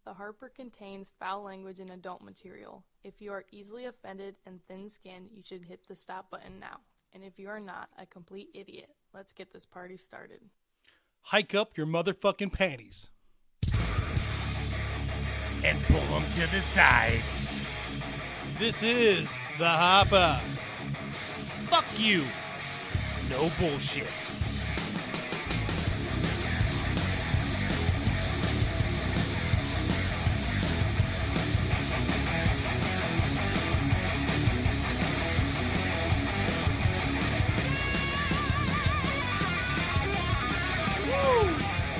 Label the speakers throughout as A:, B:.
A: The Harper contains foul language and adult material. If you are easily offended and thin-skinned, you should hit the stop button now. And if you are not a complete idiot, let's get this party started.
B: Hike up your motherfucking panties.
C: And pull them to the side.
B: This is the Harper.
C: Fuck you. No bullshit.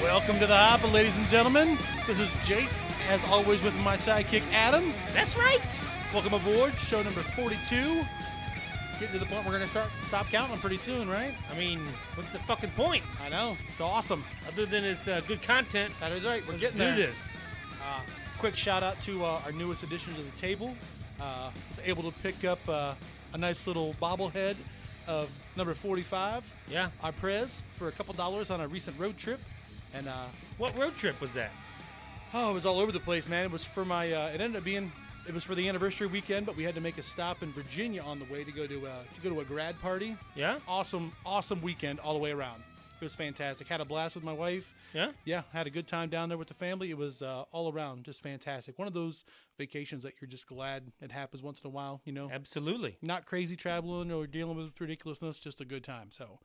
B: Welcome to the Harper, ladies and gentlemen. This is Jake, as always, with my sidekick, Adam.
C: That's right.
B: Welcome aboard, show number 42. Getting to the point we're going to stop counting them pretty soon, right?
C: I mean, what's the fucking point?
B: I know. It's awesome.
C: Other than it's good content.
B: That is right. We're
C: Let's
B: getting
C: do
B: there.
C: this.
B: Quick shout out to our newest addition to the table. Was able to pick up a nice little bobblehead of number 45.
C: Yeah.
B: Our Prez for a couple dollars on a recent road trip. And
C: What road trip was that?
B: it was all over the place, man. It was for my. It ended up being. It was for the anniversary weekend, but we had to make a stop in Virginia on the way to go to a grad party.
C: Yeah.
B: Awesome weekend all the way around. It was fantastic. Had a blast with my wife.
C: Yeah.
B: Yeah, had a good time down there with the family. It was all around just fantastic. One of those vacations that you're just glad it happens once in a while. You know.
C: Absolutely.
B: Not crazy traveling or dealing with ridiculousness. Just a good time. So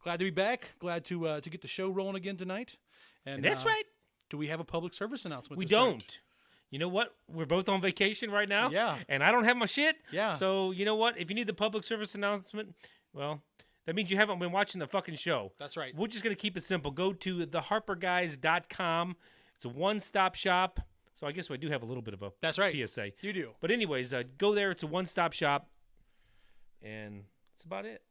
B: glad to be back. Glad to get the show rolling again tonight.
C: And that's right.
B: Do we have a public service announcement?
C: We
B: to start?
C: don't. You know what? We're both on vacation right now.
B: Yeah.
C: And I don't have my shit.
B: Yeah.
C: So, you know what? If you need the public service announcement, well, that means you haven't been watching the fucking show.
B: That's right.
C: We're just going to keep it simple. Go to theharperguys.com. It's a one-stop shop. So I guess we do have a little bit of a
B: That's right.
C: PSA.
B: You do.
C: But anyways, go there. It's a one-stop shop. And that's about it.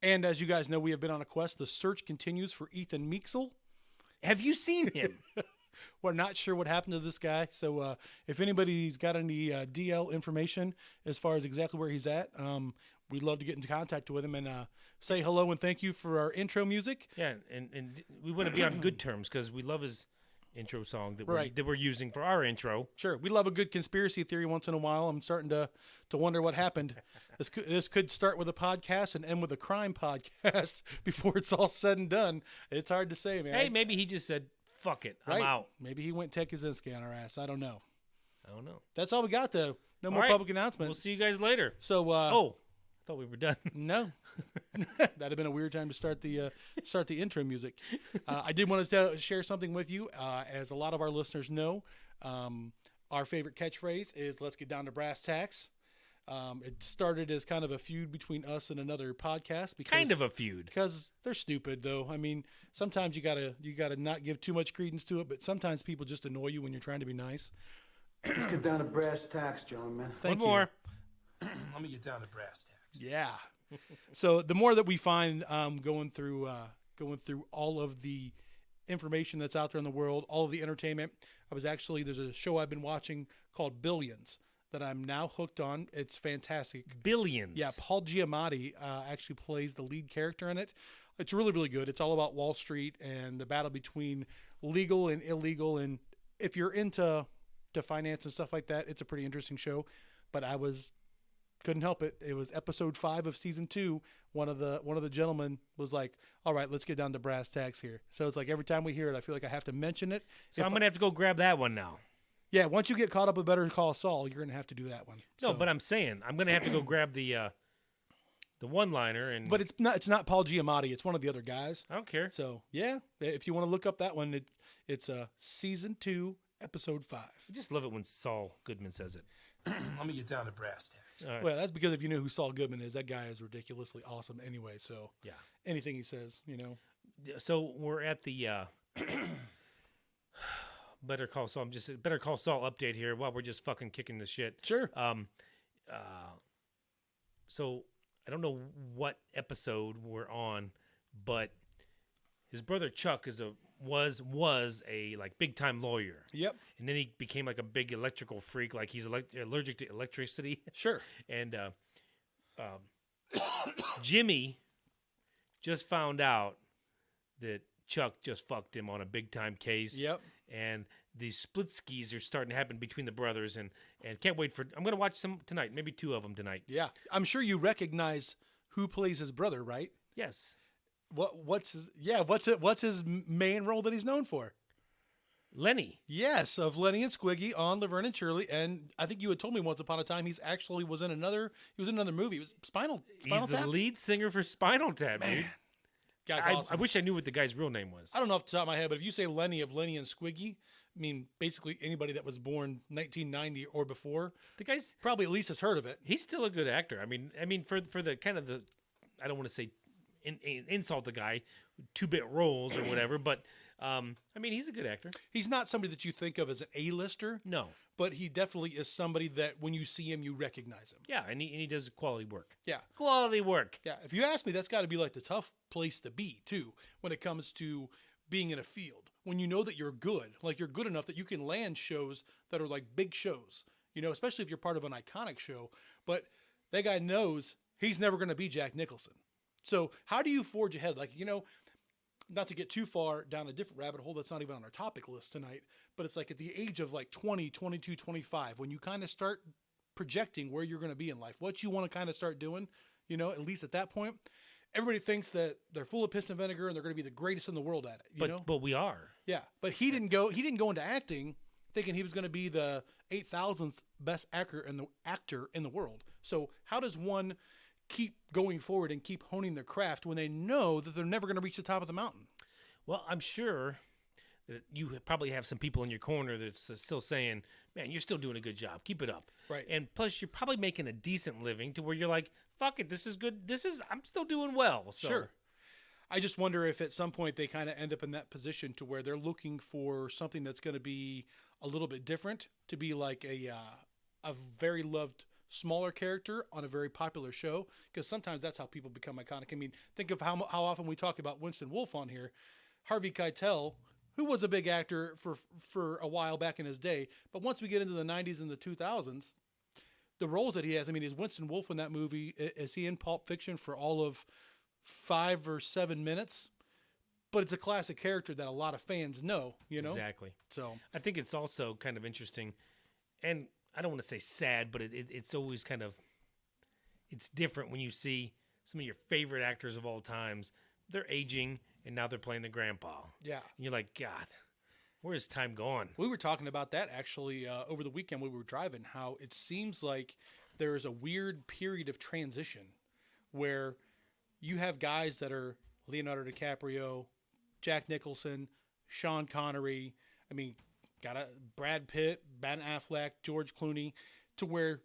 B: And as you guys know, we have been on a quest. The search continues for Ethan Meeksel.
C: Have you seen him?
B: We're not sure what happened to this guy. So if anybody's got any DL information as far as exactly where he's at, we'd love to get into contact with him and say hello and thank you for our intro music.
C: Yeah, and we want to be on good terms because we love his intro song that
B: Right.
C: we're using for our intro.
B: Sure. We love a good conspiracy theory once in a while. I'm starting to wonder what happened. This could start with a podcast and end with a crime podcast before it's all said and done. It's hard to say, man.
C: Hey, maybe he just said, fuck it, I'm out.
B: Maybe he went Ted Kaczynski on our ass. I don't know.
C: That's
B: That's all we got, though. No more
C: right.
B: public announcements.
C: We'll see you guys later.
B: So,
C: I thought we were done.
B: no, that'd have been a weird time to start the intro music. I did want to share something with you. As a lot of our listeners know, our favorite catchphrase is "Let's get down to brass tacks." It started as kind of a feud between us and another podcast.
C: Kind of a feud.
B: Because they're stupid, though. I mean, sometimes you gotta not give too much credence to it, but sometimes people just annoy you when you're trying to be nice.
D: Let's get down to brass tacks, gentlemen.
B: Thank
C: One more.
E: Let me get down to brass tacks.
B: Yeah. So the more that we find going through all of the information that's out there in the world, all of the entertainment, there's a show I've been watching called Billions that I'm now hooked on. It's fantastic.
C: Billions.
B: Yeah, Paul Giamatti actually plays the lead character in it. It's really, really good. It's all about Wall Street and the battle between legal and illegal. And if you're into finance and stuff like that, it's a pretty interesting show. But couldn't help it. It was episode 5 of season 2. One of the gentlemen was like, "All right, let's get down to brass tacks here." So it's like every time we hear it, I feel like I have to mention it.
C: So I'm going to have to go grab that one now.
B: Yeah, once you get caught up with Better Call Saul, you're going to have to do that one.
C: No, but I'm saying I'm going to have to go grab the one-liner. And
B: But it's not Paul Giamatti. It's one of the other guys.
C: I don't care.
B: So, yeah, if you want to look up that one, it's season 2, episode 5.
C: I just love it when Saul Goodman says it.
E: Let me get down to brass tacks.
C: All right.
B: Well, that's because if you know who Saul Goodman is, that guy is ridiculously awesome anyway. So,
C: Yeah.
B: anything he says,
C: So we're at the Better Call Saul. Better Call Saul update here while we're just fucking kicking this shit.
B: Sure.
C: So I don't know what episode we're on, but his brother Chuck was a like big time lawyer.
B: Yep.
C: And then he became like a big electrical freak, like he's allergic to electricity.
B: Sure.
C: And Jimmy just found out that Chuck just fucked him on a big time case.
B: Yep.
C: And these split skis are starting to happen between the brothers, and can't wait for. I'm gonna watch some tonight, maybe 2 of them tonight.
B: Yeah. I'm sure you recognize who plays his brother, right?
C: Yes,
B: What's his main role that he's known for?
C: Lenny.
B: Yes, of Lenny and Squiggy on Laverne and Shirley, and I think you had told me once upon a time he's actually was in another movie. It was Spinal
C: He's the
B: Tap.
C: lead singer for Spinal Tap, dude.
B: Guy's
C: I
B: awesome.
C: wish I knew what the guy's real name was.
B: I don't know off the top of my head, but if you say Lenny of Lenny and Squiggy, I mean basically anybody that was born 1990 or before
C: The guy's
B: probably at least has heard of it.
C: he's still a good actor. I mean for the kind of the I don't want to say insult the guy, 2-bit roles or whatever, but I mean he's a good actor.
B: He's not somebody that you think of as an A-lister,
C: No,
B: but he definitely is somebody that when you see him, you recognize him.
C: yeah, and he does quality work.
B: Yeah.
C: Quality work.
B: Yeah. If you ask me, that's got to be like the tough place to be, too, when it comes to being in a field. When you know that you're good, like you're good enough that you can land shows that are like big shows, especially if you're part of an iconic show. But that guy knows he's never going to be Jack Nicholson. So how do you forge ahead? Like, not to get too far down a different rabbit hole that's not even on our topic list tonight, but it's like at the age of like 20, 22, 25, when you kind of start projecting where you're going to be in life, what you want to kind of start doing, at least at that point, everybody thinks that they're full of piss and vinegar and they're going to be the greatest in the world at it,
C: But we are.
B: Yeah. But he didn't go into acting thinking he was going to be the 8,000th best actor in the world. So how does one keep going forward and keep honing their craft when they know that they're never going to reach the top of the mountain?
C: Well, I'm sure that you probably have some people in your corner that's still saying, man, you're still doing a good job. Keep it up.
B: Right.
C: And plus, you're probably making a decent living to where you're like, fuck it, this is good. I'm still doing well. So.
B: Sure. I just wonder if at some point they kind of end up in that position to where they're looking for something that's going to be a little bit different, to be like a very loved smaller character on a very popular show, because sometimes that's how people become iconic. I mean, think of how often we talk about Winston Wolfe on here. Harvey Keitel, who was a big actor for a while back in his day, but once we get into the 90s and the 2000s, the roles that he has, I mean, is Winston Wolfe in that movie, is he in Pulp Fiction for all of 5 or 7 minutes? But it's a classic character that a lot of fans know,
C: Exactly.
B: So
C: I think it's also kind of interesting, and I don't want to say sad, but it's always kind of, it's different when you see some of your favorite actors of all times, they're aging and now they're playing the grandpa.
B: yeah.
C: And you're like, God, where's time gone?
B: We were talking about that actually over the weekend when we were driving, how it seems like there is a weird period of transition where you have guys that are Leonardo DiCaprio, Jack Nicholson, Sean Connery, got Brad Pitt, Ben Affleck, George Clooney, to where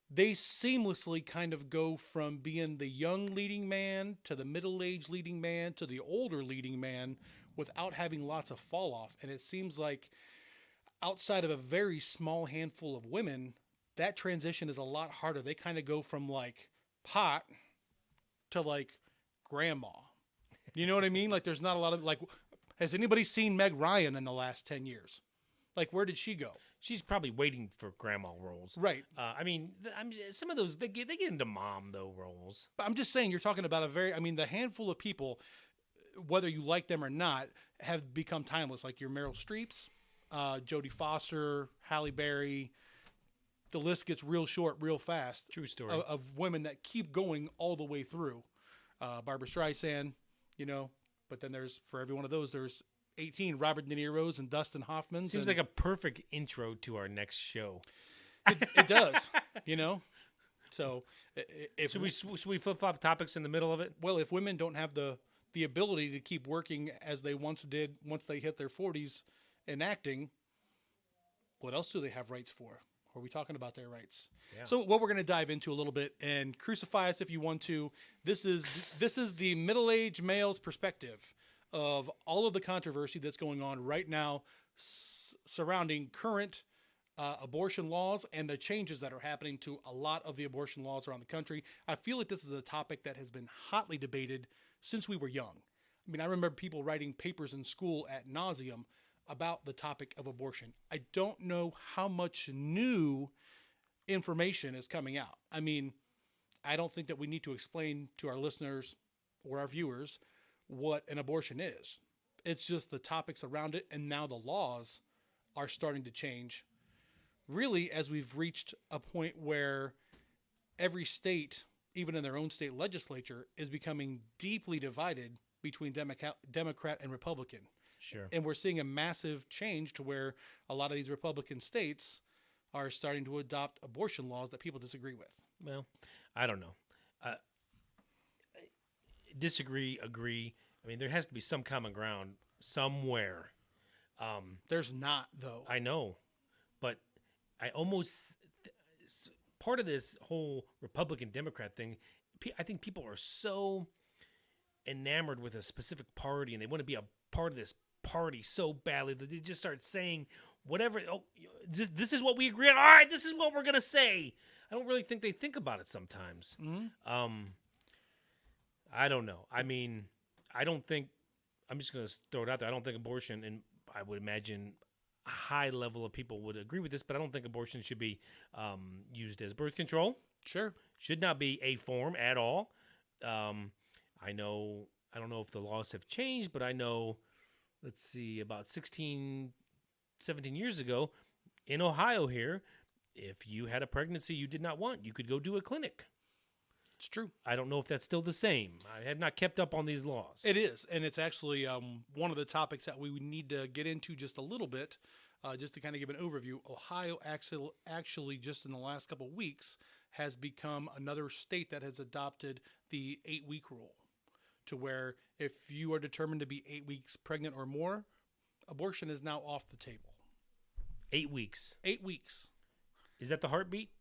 B: they seamlessly kind of go from being the young leading man to the middle-aged leading man to the older leading man without having lots of fall off. And it seems like outside of a very small handful of women, that transition is a lot harder. They kind of go from like pot to like grandma. You know what I mean? Like there's not a lot of like, has anybody seen Meg Ryan in the last 10 years? Like, where did she go?
C: She's probably waiting for grandma roles.
B: Right.
C: Some of those, they get into mom, though, roles.
B: But I'm just saying, you're talking about the handful of people, whether you like them or not, have become timeless. Like your Meryl Streeps, Jodie Foster, Halle Berry. The list gets real short real fast.
C: True story.
B: Of women that keep going all the way through. Barbara Streisand, but then for every one of those, there's 18 Robert De Niro's and Dustin Hoffman's.
C: Seems like a perfect intro to our next show.
B: It does, So if
C: Should we flip flop topics in the middle of it?
B: well, if women don't have the ability to keep working as they once did once they hit their 40s in acting, what else do they have rights for? Are we talking about their rights?
C: Yeah.
B: So what we're going to dive into a little bit, and crucify us if you want to. This is the middle-aged male's perspective of all of the controversy that's going on right now surrounding current abortion laws and the changes that are happening to a lot of the abortion laws around the country. I feel like this is a topic that has been hotly debated since we were young. I remember people writing papers in school ad nauseum about the topic of abortion. I don't know how much new information is coming out. I don't think that we need to explain to our listeners or our viewers what an abortion is. It's just the topics around it, and now the laws are starting to change. Really, as we've reached a point where every state, even in their own state legislature, is becoming deeply divided between Democrat and Republican.
C: Sure.
B: And we're seeing a massive change to where a lot of these Republican states are starting to adopt abortion laws that people disagree with.
C: Well, I don't know. Disagree, agree. I mean, there has to be some common ground somewhere.
B: There's not, though.
C: I know, but I almost part of this whole Republican Democrat thing. I think people are so enamored with a specific party, and they want to be a part of this party so badly that they just start saying whatever. Oh, this is what we agree on. All right, this is what we're gonna say. I don't really think they think about it sometimes.
B: Mm-hmm.
C: I don't know. I mean, I don't think. I'm just gonna throw it out there. I don't think abortion, and I would imagine a high level of people would agree with this, but I don't think abortion should be used as birth control.
B: Sure.
C: Should not be a form at all. I know. I don't know if the laws have changed, but I know. Let's see, about 16, 17 years ago, in Ohio here, if you had a pregnancy you did not want, you could go do a clinic.
B: It's true.
C: I don't know if that's still the same. I have not kept up on these laws.
B: It is, and it's actually one of the topics that we would need to get into just a little bit, just to kind of give an overview. Ohio actually just in the last couple of weeks has become another state that has adopted the 8-week rule, to where if you are determined to be 8 weeks pregnant or more, abortion is now off the table.
C: 8 weeks.
B: 8 weeks.
C: Is that the heartbeat?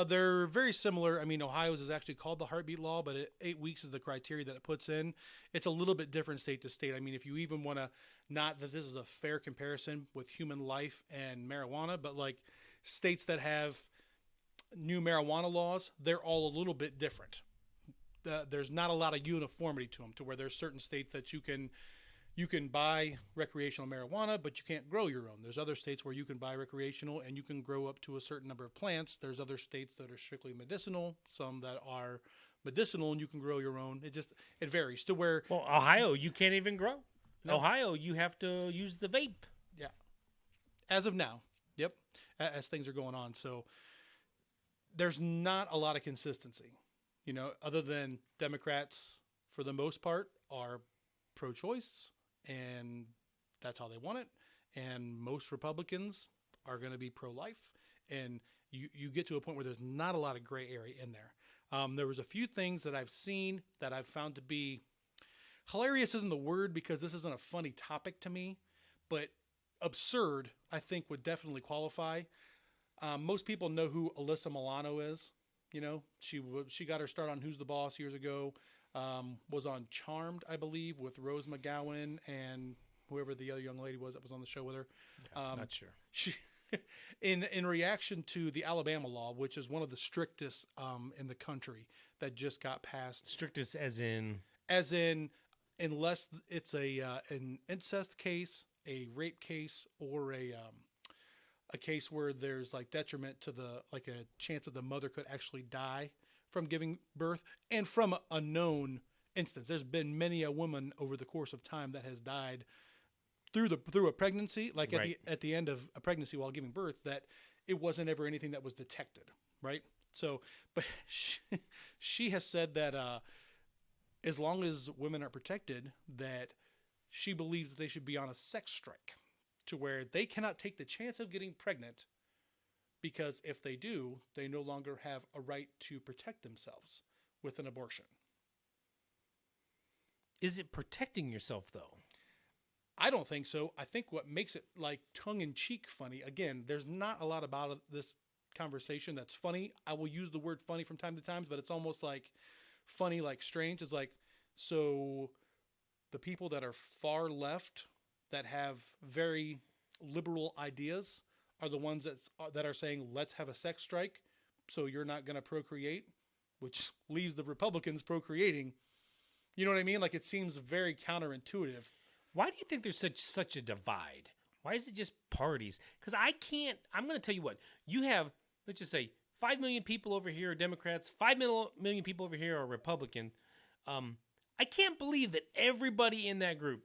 B: They're very similar. I mean, Ohio's is actually called the heartbeat law, but 8 weeks is the criteria that it puts in. It's a little bit different state to state. I mean, if you even want to, not that this is a fair comparison with human life and marijuana, but like states that have new marijuana laws, they're all a little bit different. There's not a lot of uniformity to them, to where there's certain states that you can buy recreational marijuana, but you can't grow your own. There's other states where you can buy recreational and you can grow up to a certain number of plants. There's other states that are strictly medicinal, some that are medicinal and you can grow your own. It varies to where.
C: Well, Ohio, you can't even grow.
B: No.
C: Ohio, you have to use the vape.
B: Yeah. As of now. Yep. As things are going on. So there's not a lot of consistency, other than Democrats, for the most part, are pro-choice. And that's how they want it. And most Republicans are going to be pro-life. And you get to a point where there's not a lot of gray area in there. There was a few things that I've seen that I've found to be hilarious isn't the word, because this isn't a funny topic to me, but absurd, I think, would definitely qualify. Most people know who Alyssa Milano is. She got her start on Who's the Boss years ago. Was on Charmed, I believe, with Rose McGowan and whoever the other young lady was that was on the show with her.
C: Yeah, not sure.
B: She, in reaction to the Alabama law, which is one of the strictest in the country, that just got passed.
C: Strictest as in,
B: unless it's an incest case, a rape case, or a case where there's like detriment to a chance that the mother could actually die from giving birth, and from a known instance. There's been many a woman over the course of time that has died through a pregnancy, like
C: right.
B: at the end of a pregnancy while giving birth, that it wasn't ever anything that was detected, right? So, but she has said that as long as women are protected, that she believes that they should be on a sex strike, to where they cannot take the chance of getting pregnant, because if they do, they no longer have a right to protect themselves with an abortion.
C: Is it protecting yourself, though?
B: I don't think so. I think what makes it like tongue-in-cheek funny, again, there's not a lot about this conversation that's funny. I will use the word funny from time to time, but it's almost like funny, like strange. It's like, so the people that are far left, that have very liberal ideas, are the ones that are saying, let's have a sex strike so you're not going to procreate, which leaves the Republicans procreating. You know what I mean? Like, it seems very counterintuitive.
C: Why do you think there's such a divide? Why is it just parties? Because I'm going to tell you what. You have, let's just say, 5 million people over here are Democrats, 5 million people over here are Republican. I can't believe that everybody in that group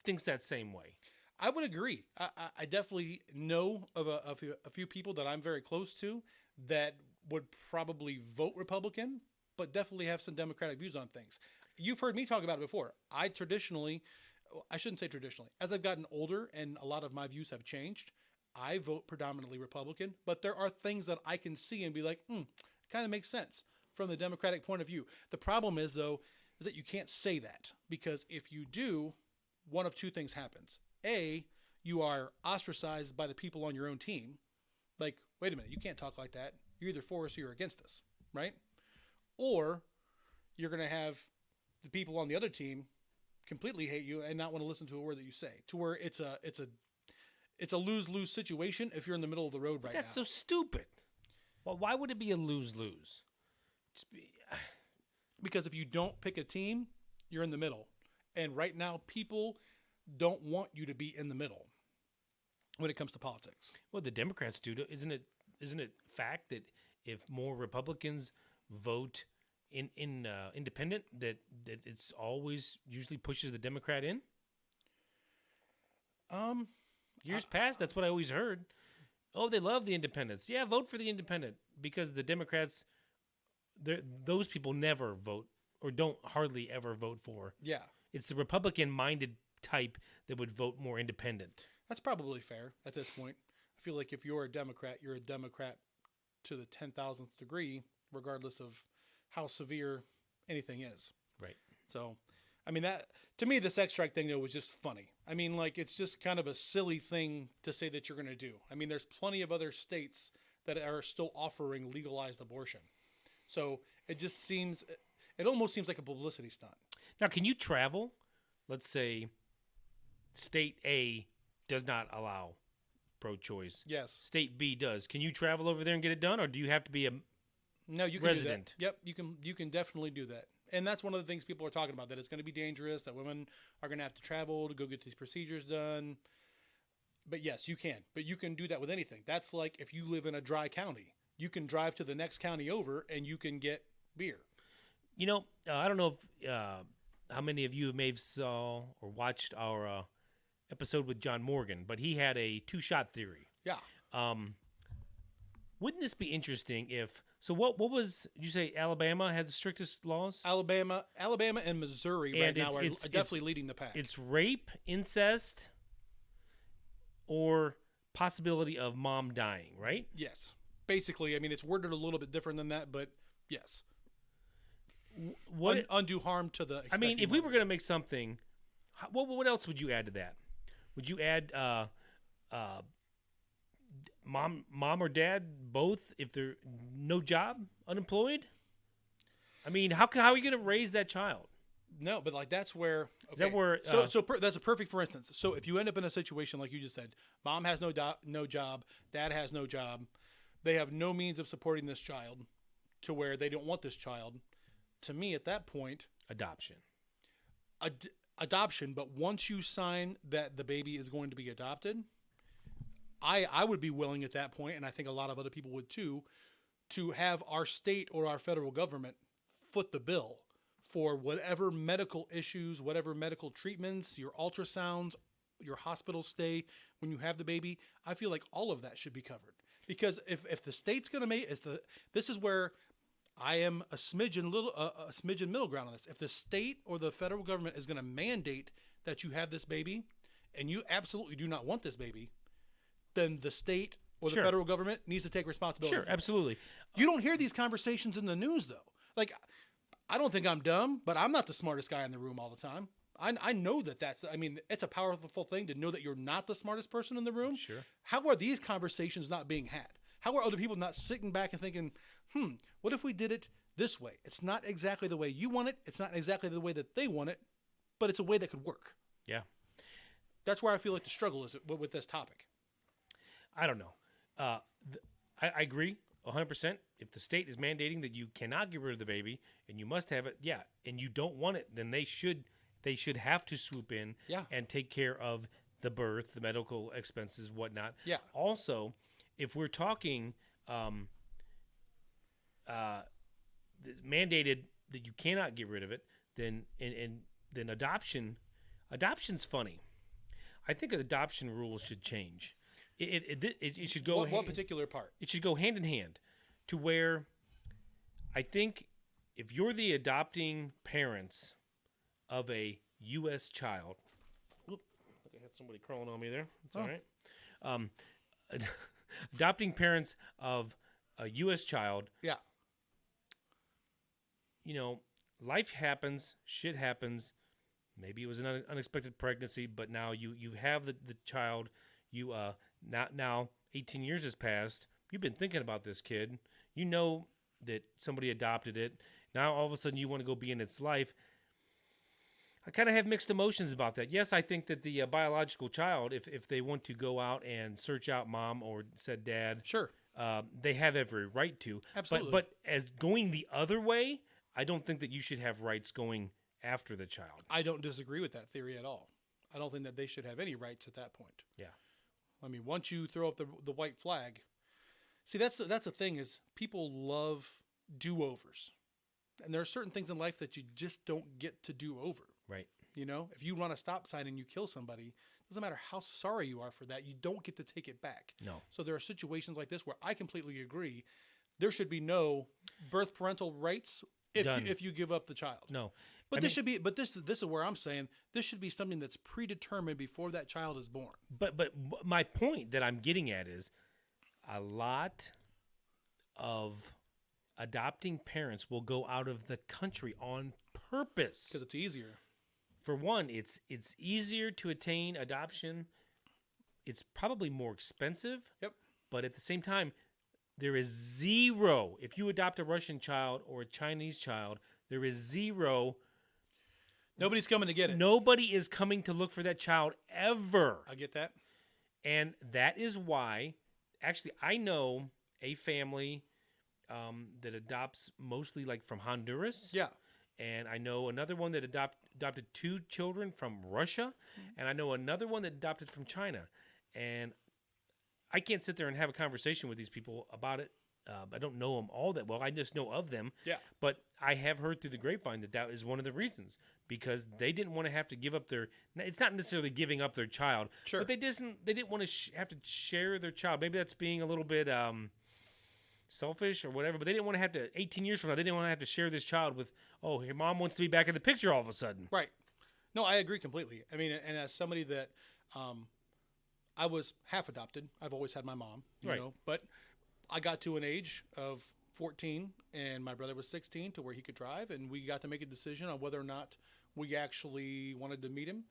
C: thinks that same way.
B: I would agree. I definitely know of a few people that I'm very close to that would probably vote Republican, but definitely have some Democratic views on things. You've heard me talk about it before. I shouldn't say traditionally, as I've gotten older and a lot of my views have changed, I vote predominantly Republican, but there are things that I can see and be like, kind of makes sense from the Democratic point of view. The problem is, though, is that you can't say that, because if you do, one of two things happens. A, you are ostracized by the people on your own team. Like, wait a minute, you can't talk like that. You're either for us or you're against us, right? Or you're going to have the people on the other team completely hate you and not want to listen to a word that you say, to where it's a lose-lose situation if you're in the middle of the road right now.
C: That's so stupid. Well, why would it be a lose-lose?
B: Because if you don't pick a team, you're in the middle. And right now, people don't want you to be in the middle when it comes to politics.
C: Well, the Democrats do. Isn't it fact that if more Republicans vote in independent, that it's always usually pushes the Democrat in? Years past, that's what I always heard. Oh, they love the independents. Yeah, vote for the independent, because the Democrats, those people never vote or don't hardly ever vote for.
B: Yeah.
C: It's the Republican-minded type that would vote more independent.
B: That's probably fair at this point. I feel like if you're a Democrat to the 10,000th degree, regardless of how severe anything is.
C: Right.
B: So, I mean, that to me, the sex strike thing, though, was just funny. I mean, like, it's just kind of a silly thing to say that you're going to do. I mean, there's plenty of other states that are still offering legalized abortion. So it just it almost seems like a publicity stunt.
C: Now, can you travel? Let's say state A does not allow pro-choice.
B: Yes.
C: State B does. Can you travel over there and get it done, or do you have to be a
B: No, you can
C: resident?
B: do that. Yep, you can definitely do that. And that's one of the things people are talking about, that it's going to be dangerous, that women are going to have to travel to go get these procedures done. But yes, you can. But you can do that with anything. That's like if you live in a dry county. You can drive to the next county over and you can get beer.
C: You know, I don't know if how many of you may have saw or watched our episode with John Morgan, but he had a two-shot theory.
B: Yeah.
C: Wouldn't this be interesting if... So what was... Did you say Alabama had the strictest laws?
B: Alabama and Missouri right now are definitely leading the pack.
C: It's rape, incest, or possibility of mom dying, right?
B: Yes. Basically, I mean, it's worded a little bit different than that, but yes. Undue harm to the...
C: I mean, if we were going to make something, what else would you add to that? Would you add mom or dad both if they're no job, unemployed? I mean, how are you going to raise that child?
B: No, but like that's where. Okay.
C: Is that where?
B: That's a perfect for instance. So if you end up in a situation like you just said, mom has no job, dad has no job, they have no means of supporting this child, to where they don't want this child. To me, at that point,
C: adoption.
B: Adoption, but once you sign that the baby is going to be adopted, I would be willing at that point, and I think a lot of other people would too, to have our state or our federal government foot the bill for whatever medical issues, whatever medical treatments, your ultrasounds, your hospital stay when you have the baby. I feel like all of that should be covered, because if the state's going to make this is where I am a smidgen middle ground on this. If the state or the federal government is going to mandate that you have this baby, and you absolutely do not want this baby, then the state or the federal government needs to take responsibility.
C: Sure, absolutely.
B: You don't hear these conversations in the news, though. Like, I don't think I'm dumb, but I'm not the smartest guy in the room all the time. I know it's a powerful thing to know that you're not the smartest person in the room.
C: Sure.
B: How are these conversations not being had? How are other people not sitting back and thinking, what if we did it this way? It's not exactly the way you want it. It's not exactly the way that they want it, but it's a way that could work.
C: Yeah.
B: That's where I feel like the struggle is with this topic.
C: I don't know. I agree 100%. If the state is mandating that you cannot get rid of the baby and you must have it, and you don't want it, then they should have to swoop in and take care of the birth, the medical expenses, whatnot. Yeah. Also, if we're talking mandated that you cannot get rid of it, then adoption's funny. I think adoption rules should change. It should go.
B: What particular part?
C: It should go hand in hand, to where I think if you're the adopting parents of a U.S. child, whoop, I think I had somebody crawling on me there. It's all right. Adopting parents of a U.S. child,
B: Yeah.
C: you know, life happens, shit happens. Maybe it was an unexpected pregnancy, but now you have the child. You now 18 years has passed. You've been thinking about this kid. You know that somebody adopted it. Now all of a sudden you want to go be in its life. I kind of have mixed emotions about that. Yes, I think that the biological child, if they want to go out and search out mom or said dad,
B: Sure.
C: they have every right to.
B: Absolutely.
C: But as going the other way, I don't think that you should have rights going after the child.
B: I don't disagree with that theory at all. I don't think that they should have any rights at that point.
C: Yeah.
B: I mean, once you throw up the white flag, see, that's the thing is people love do-overs. And there are certain things in life that you just don't get to do over.
C: Right.
B: You know, if you run a stop sign and you kill somebody, doesn't matter how sorry you are for that, you don't get to take it back.
C: No.
B: So there are situations like this where I completely agree. There should be no birth parental rights if you give up the child.
C: No.
B: But this is where I'm saying this should be something that's predetermined before that child is born.
C: But my point that I'm getting at is a lot of adopting parents will go out of the country on purpose.
B: Because it's easier.
C: For one, it's easier to attain adoption. It's probably more expensive.
B: Yep.
C: But at the same time, there is zero. If you adopt a Russian child or a Chinese child, there is zero.
B: Nobody's coming to get it.
C: Nobody is coming to look for that child ever.
B: I get that.
C: And that is why, actually, I know a family that adopts mostly like from Honduras.
B: Yeah.
C: And I know another one that adopted 2 children from Russia. And I know another one that adopted from China. And I can't sit there and have a conversation with these people about it. I don't know them all that well. I just know of them.
B: Yeah.
C: But I have heard through the grapevine that is one of the reasons, because they didn't want to have to give up their. It's not necessarily giving up their child,
B: Sure.
C: but they didn't want to have to share their child. Maybe that's being a little bit selfish or whatever. But they didn't want to have to. 18 years from now, they didn't want to have to share this child with. Oh, your mom wants to be back in the picture all of a sudden.
B: Right. No, I agree completely. I mean, and as somebody that I was half adopted, I've always had my mom, you
C: Right.
B: know, but I got to an age of 14 and my brother was 16 to where he could drive, and we got to make a decision on whether or not we actually wanted to meet him.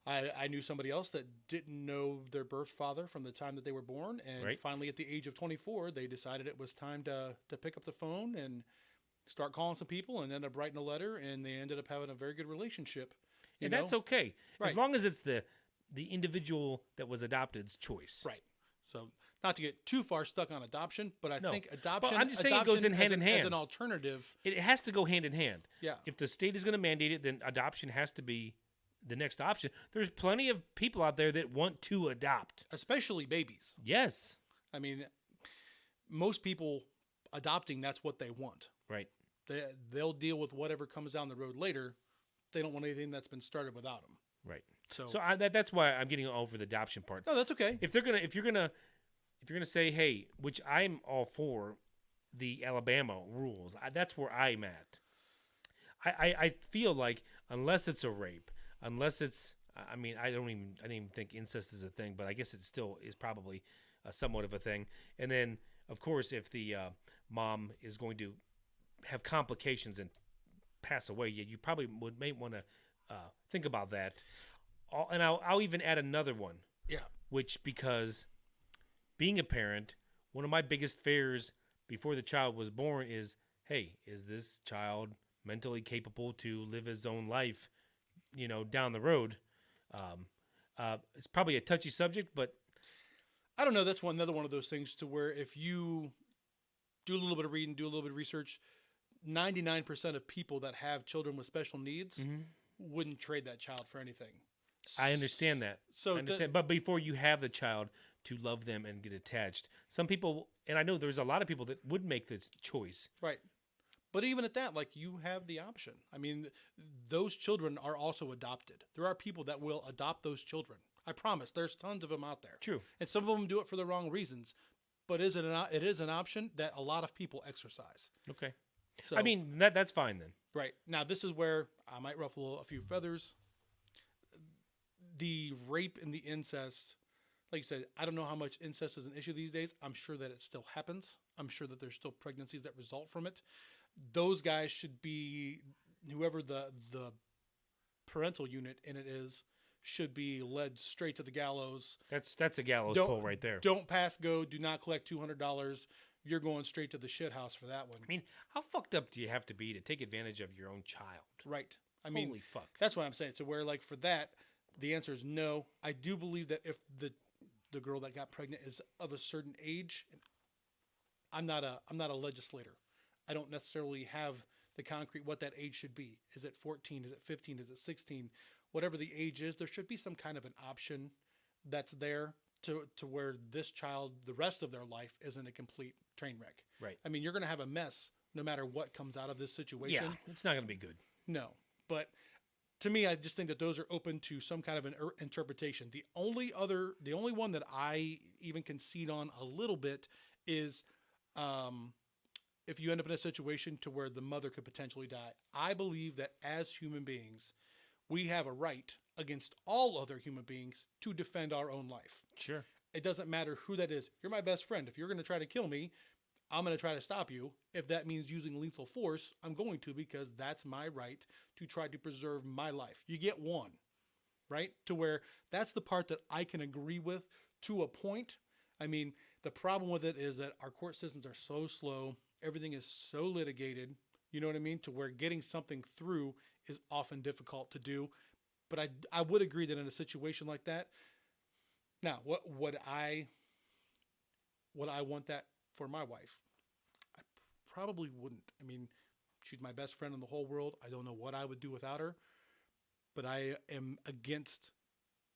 B: I knew somebody else that didn't know their birth father from the time that they were born, and
C: Right.
B: finally at the age of 24, they decided it was time to pick up the phone and start calling some people and end up writing a letter, and they ended up having a very good relationship.
C: And that's okay,
B: Right.
C: as long as it's the individual that was adopted's choice.
B: Right. So not to get too far stuck on adoption, but I
C: No.
B: think
C: But
B: adoption.
C: I'm just saying it goes
B: adoption
C: in hand
B: as
C: in
B: an- as
C: hand.
B: an alternative.
C: It has to go hand in hand.
B: Yeah.
C: If the state is going to mandate it, then adoption has to be the next option. There's plenty of people out there that want to adopt.
B: Especially babies.
C: Yes.
B: I mean, most people adopting, that's what they want.
C: Right.
B: They'll deal with whatever comes down the road later. They don't want anything that's been started without them.
C: Right.
B: So,
C: That's why I'm getting over the adoption part.
B: no, that's okay.
C: If you're gonna say, hey, which I'm all for, the Alabama rules. That's where I'm at. I feel like unless it's a rape, unless it's, I mean, I didn't even think incest is a thing, but I guess it still is probably somewhat of a thing. And then, of course, if the mom is going to have complications and pass away, you probably may want to think about that. And I'll even add another one.
B: Yeah.
C: Which, because being a parent, one of my biggest fears before the child was born is, hey, is this child mentally capable to live his own life, down the road? It's probably a touchy subject, but
B: I don't know. That's another one of those things to where if you do a little bit of reading, do a little bit of research, 99% of people that have children with special needs wouldn't trade that child for anything.
C: I understand that.
B: So
C: I understand. But before you have the child, to love them and get attached. Some people, and I know there's a lot of people that would make the choice.
B: Right. But even at that, like, you have the option. I mean, those children are also adopted. There are people that will adopt those children. I promise. There's tons of them out there.
C: True.
B: And some of them do it for the wrong reasons. But it is an option that a lot of people exercise.
C: Okay.
B: So,
C: I mean, that's fine then.
B: right. Now, this is where I might ruffle a few feathers. The rape and the incest, like you said, I don't know how much incest is an issue these days. I'm sure that it still happens. I'm sure that there's still pregnancies that result from it. Those guys should be, whoever the parental unit in it is, should be led straight to the gallows.
C: That's a gallows pole right there.
B: Don't pass go. Do not collect $200. You're going straight to the shit house for that one.
C: I mean, how fucked up do you have to be to take advantage of your own child?
B: Right. I mean,
C: Holy fuck.
B: that's what I'm saying. So where, like, for that, the answer is no. I do believe that if the girl that got pregnant is of a certain age, I'm not a legislator. I don't necessarily have the concrete what that age should be. Is it 14? Is it 15? Is it 16? Whatever the age is, there should be some kind of an option that's there to where this child, the rest of their life, isn't a complete train wreck.
C: Right.
B: I mean, you're going to have a mess no matter what comes out of this situation.
C: Yeah, it's not going to be good.
B: No. But to me, I just think that those are open to some kind of an interpretation. The only one that I even concede on a little bit is if you end up in a situation to where the mother could potentially die. I believe that as human beings, we have a right against all other human beings to defend our own life.
C: Sure.
B: It doesn't matter who that is. You're my best friend. If you're going to try to kill me, I'm going to try to stop you. If that means using lethal force, I'm going to, because that's my right to try to preserve my life. You get one, right? To where that's the part that I can agree with to a point. I mean, the problem with it is that our court systems are so slow. Everything is so litigated, you know what I mean? To where getting something through is often difficult to do. But I would agree that in a situation like that, now, would I want that for my wife? I probably wouldn't. I mean, she's my best friend in the whole world. I don't know what I would do without her, but I am against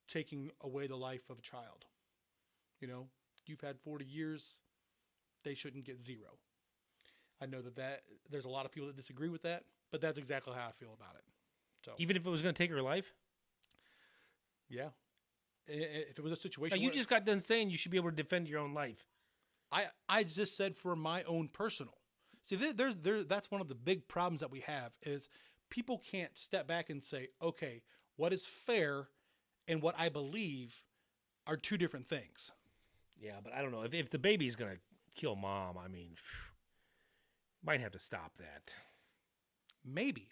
B: taking away the life of a child. You know, you've had 40 years, they shouldn't get 0. I know that there's a lot of people that disagree with that, but that's exactly how I feel about it. So
C: Even if it was going to take her life?
B: yeah, if it was a situation,
C: Now, you
B: where,
C: just got done saying you should be able to defend your own life.
B: I just said for my own personal. See, that's one of the big problems that we have is people can't step back and say, okay, what is fair and what I believe are two different things.
C: Yeah, but I don't know. If the baby's going to kill mom, I mean, might have to stop that.
B: Maybe,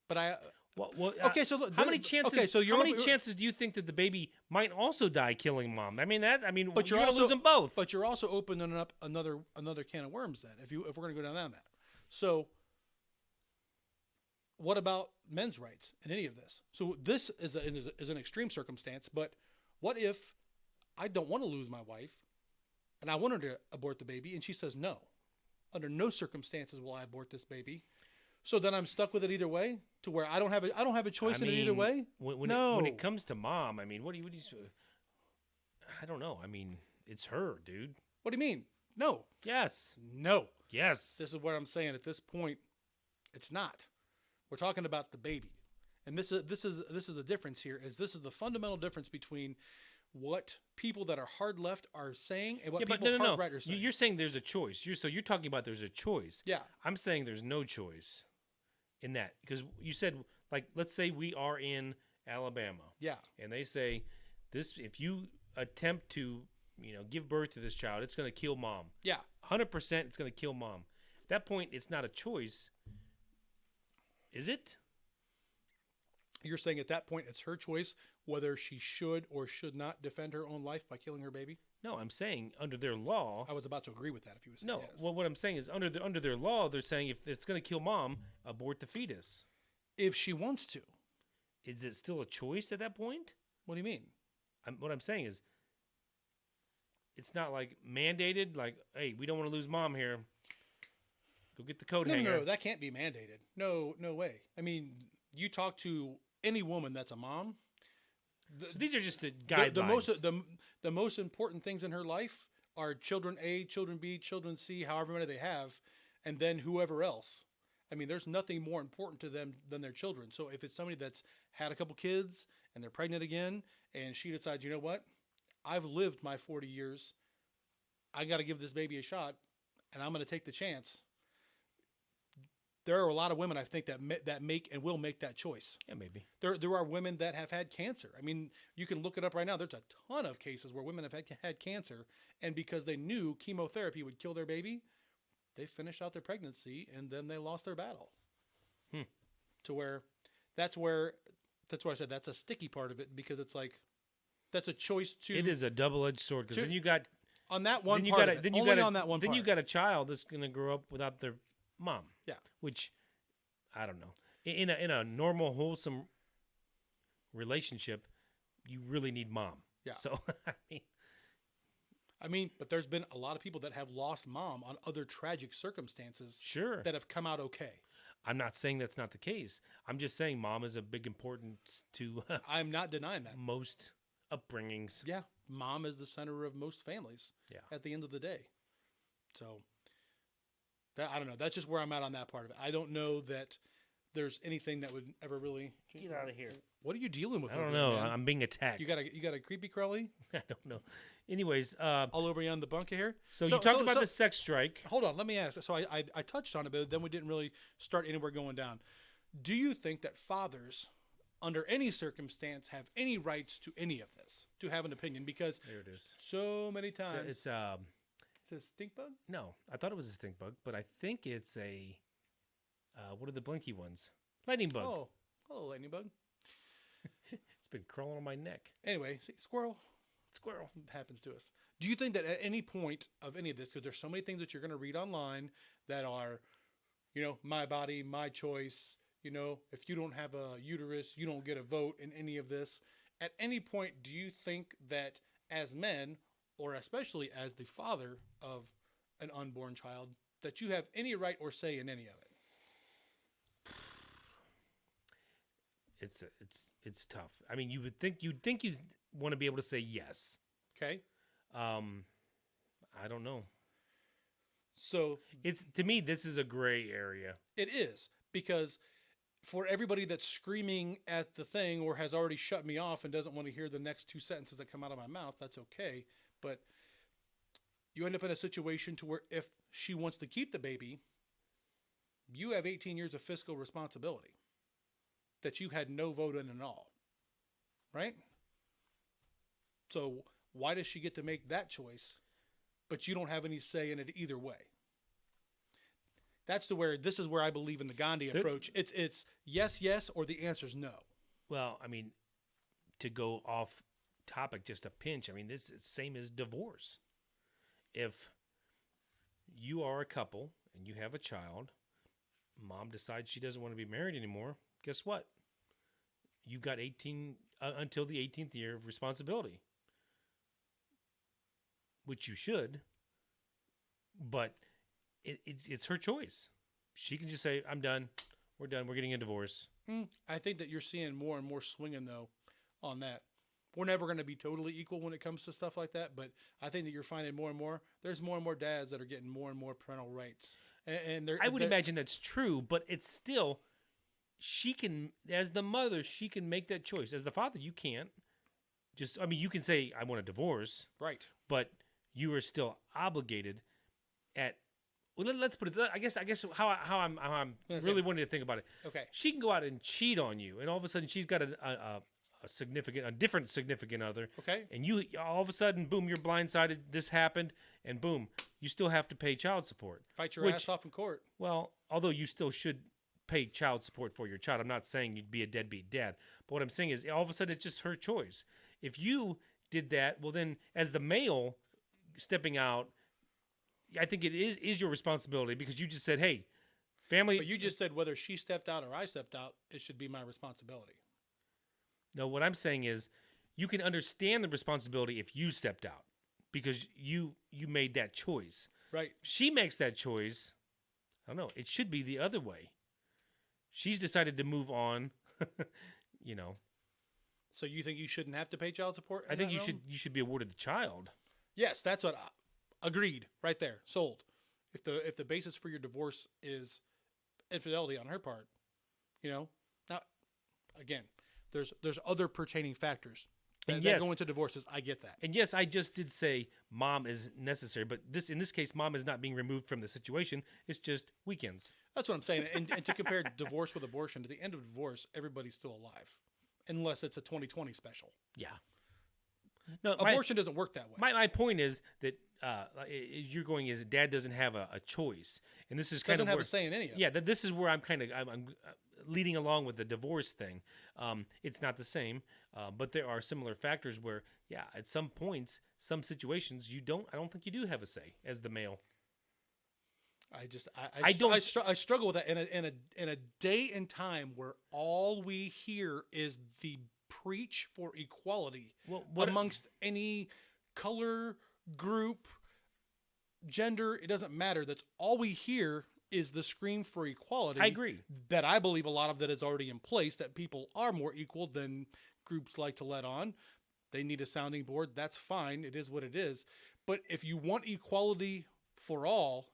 B: but
C: Well,
B: okay. So look,
C: how many chances?
B: Okay, so
C: how many chances do you think that the baby might also die killing mom? I mean,
B: But you're
C: gonna
B: also
C: lose them both.
B: But you're also opening up another can of worms. Then, if we're going to go down that, so what about men's rights in any of this? So this is an extreme circumstance. But what if I don't want to lose my wife, and I want her to abort the baby, and she says no? Under no circumstances will I abort this baby. So then I'm stuck with it either way, to where I don't have a choice in it either way.
C: When it comes to mom, I mean, what do you? I don't know. I mean, it's her, dude.
B: What do you mean? No.
C: Yes.
B: No.
C: Yes.
B: This is what I'm saying. At this point, it's not. We're talking about the baby, and this is the difference here. This is the fundamental difference between what people that are hard left are saying and what people hard right are saying.
C: You're saying there's a choice. You're talking about there's a choice.
B: Yeah.
C: I'm saying there's no choice in that, because you said, like, let's say we are in Alabama.
B: Yeah.
C: And they say this: if you attempt to, give birth to this child, it's going to kill mom.
B: Yeah.
C: 100%, it's going to kill mom. At that point, it's not a choice, is it?
B: You're saying at that point it's her choice whether she should or should not defend her own life by killing her baby?
C: No, I'm saying under their law.
B: I was about to agree with that if you were saying
C: No,
B: yes.
C: well, what I'm saying is under their law, they're saying if it's going to kill mom, abort the fetus.
B: If she wants to.
C: Is it still a choice at that point?
B: What do you mean?
C: What I'm saying is, it's not like mandated. Like, hey, we don't want to lose mom here. Go get the coat hanger.
B: No, that can't be mandated. No way. I mean, you talk to any woman that's a mom.
C: So these are just the guidelines.
B: The most important things in her life are children A, children B, children C, however many they have, and then whoever else. I mean, there's nothing more important to them than their children. So if it's somebody that's had a couple kids and they're pregnant again, and she decides, you know what, I've lived my 40 years, I got to give this baby a shot, and I'm going to take the chance. There are a lot of women I think that make and will make that choice.
C: Yeah, maybe.
B: There are women that have had cancer. I mean, you can look it up right now. There's a ton of cases where women have had cancer, and because they knew chemotherapy would kill their baby, they finished out their pregnancy and then they lost their battle. To where that's where I said that's a sticky part of it, because it's like that's a choice to.
C: It is a double-edged sword, because then you got
B: on that one
C: then
B: part.
C: You gotta,
B: only on that one.
C: Then
B: part.
C: you got a child that's going to grow up without their mom.
B: Yeah.
C: Which, I don't know. In a normal, wholesome relationship, you really need mom.
B: Yeah.
C: So
B: I mean, but there's been a lot of people that have lost mom on other tragic circumstances.
C: Sure.
B: That have come out okay.
C: I'm not saying that's not the case. I'm just saying mom is a big importance to
B: I'm not denying that.
C: most upbringings.
B: Yeah, mom is the center of most families.
C: Yeah.
B: At the end of the day, so that I don't know. That's just where I'm at on that part of it. I don't know that there's anything that would ever really
C: Get out of here.
B: What are you dealing with?
C: I don't
B: over there,
C: know.
B: man?
C: I'm being attacked.
B: You got a creepy crawly
C: I don't know. Anyways,
B: all over you on the bunker here.
C: so you talked about the sex strike.
B: Hold on, let me ask. So I touched on it, but then we didn't really start anywhere going down. Do you think that fathers, under any circumstance, have any rights to any of this, to have an opinion? Because
C: There it is.
B: so many times
C: It's
B: a stink bug.
C: no, I thought it was a stink bug, but I think it's a what are the blinky ones? Lightning bug.
B: Oh, hello, lightning bug.
C: It's been crawling on my neck.
B: Anyway, see, squirrel.
C: Squirrel.
B: It happens to us. Do you think that at any point of any of this, because there's so many things that you're going to read online that are, my body, my choice, if you don't have a uterus, you don't get a vote in any of this. At any point, do you think that as men, or especially as the father of an unborn child, that you have any right or say in any of it?
C: It's tough. I mean, you'd think you'd want to be able to say yes.
B: Okay.
C: I don't know.
B: So
C: It's to me, this is a gray area.
B: it is, because for everybody that's screaming at the thing or has already shut me off and doesn't want to hear the next two sentences that come out of my mouth, that's okay. But you end up in a situation to where if she wants to keep the baby, you have 18 years of fiscal responsibility that you had no vote in at all. Right? So why does she get to make that choice, but you don't have any say in it either way? This is where I believe in the Gandhi approach. It's yes, or the answer's no.
C: Well, I mean, to go off topic just a pinch, I mean, this is same as divorce. If you are a couple and you have a child, mom decides she doesn't want to be married anymore, guess what? You've got 18 until the 18th year of responsibility, which you should, but it's her choice. She can just say, I'm done. We're done. We're getting a divorce.
B: I think that you're seeing more and more swinging, though, on that. We're never going to be totally equal when it comes to stuff like that, but I think that you're finding more and more. There's more and more dads that are getting more and more parental rights. And
C: I would imagine that's true, but it's still, she can, as the mother, she can make that choice. As the father, you can't. You can say, I want a divorce.
B: Right.
C: But you are still obligated let's put it, I guess how I'm really wanting to think about it.
B: Okay.
C: She can go out and cheat on you, and all of a sudden she's got a different significant other.
B: Okay.
C: And you, all of a sudden, boom, you're blindsided, this happened, and boom, you still have to pay child support.
B: Fight your ass off in court.
C: Well, although you still should pay child support for your child. I'm not saying you'd be a deadbeat dad. But what I'm saying is all of a sudden it's just her choice. If you did that, well then as the male stepping out, I think it is your responsibility, because you just said, hey, family.
B: But you just said whether she stepped out or I stepped out, it should be my responsibility.
C: No, what I'm saying is you can understand the responsibility if you stepped out, because you made that choice.
B: Right.
C: She makes that choice. I don't know. It should be the other way. She's decided to move on,
B: So you think you shouldn't have to pay child support?
C: I think you should be awarded the child.
B: Yes, that's what agreed right there. Sold. If the basis for your divorce is infidelity on her part. You know, now again, there's other pertaining factors that go into divorces. I get that.
C: And yes, I just did say mom is necessary, but in this case, mom is not being removed from the situation. It's just weekends.
B: That's what I'm saying. And to compare divorce with abortion, to the end of divorce, everybody's still alive, unless it's a 2020 special.
C: Yeah. No,
B: abortion doesn't work that way.
C: My point is that you're going is dad doesn't have a choice, and this is kind
B: doesn't
C: of
B: have
C: where,
B: a say in any of it.
C: Yeah, this is where I'm leading along with the divorce thing. It's not the same, but there are similar factors where, yeah, at some points, some situations, I don't think you do have a say as the male.
B: I struggle with that in a day and time where all we hear is the preach for equality amongst any color, group, gender. It doesn't matter. That's all we hear is the scream for equality.
C: I agree.
B: That I believe a lot of that is already in place, that people are more equal than groups like to let on. They need a sounding board. That's fine. It is what it is. But if you want equality for all,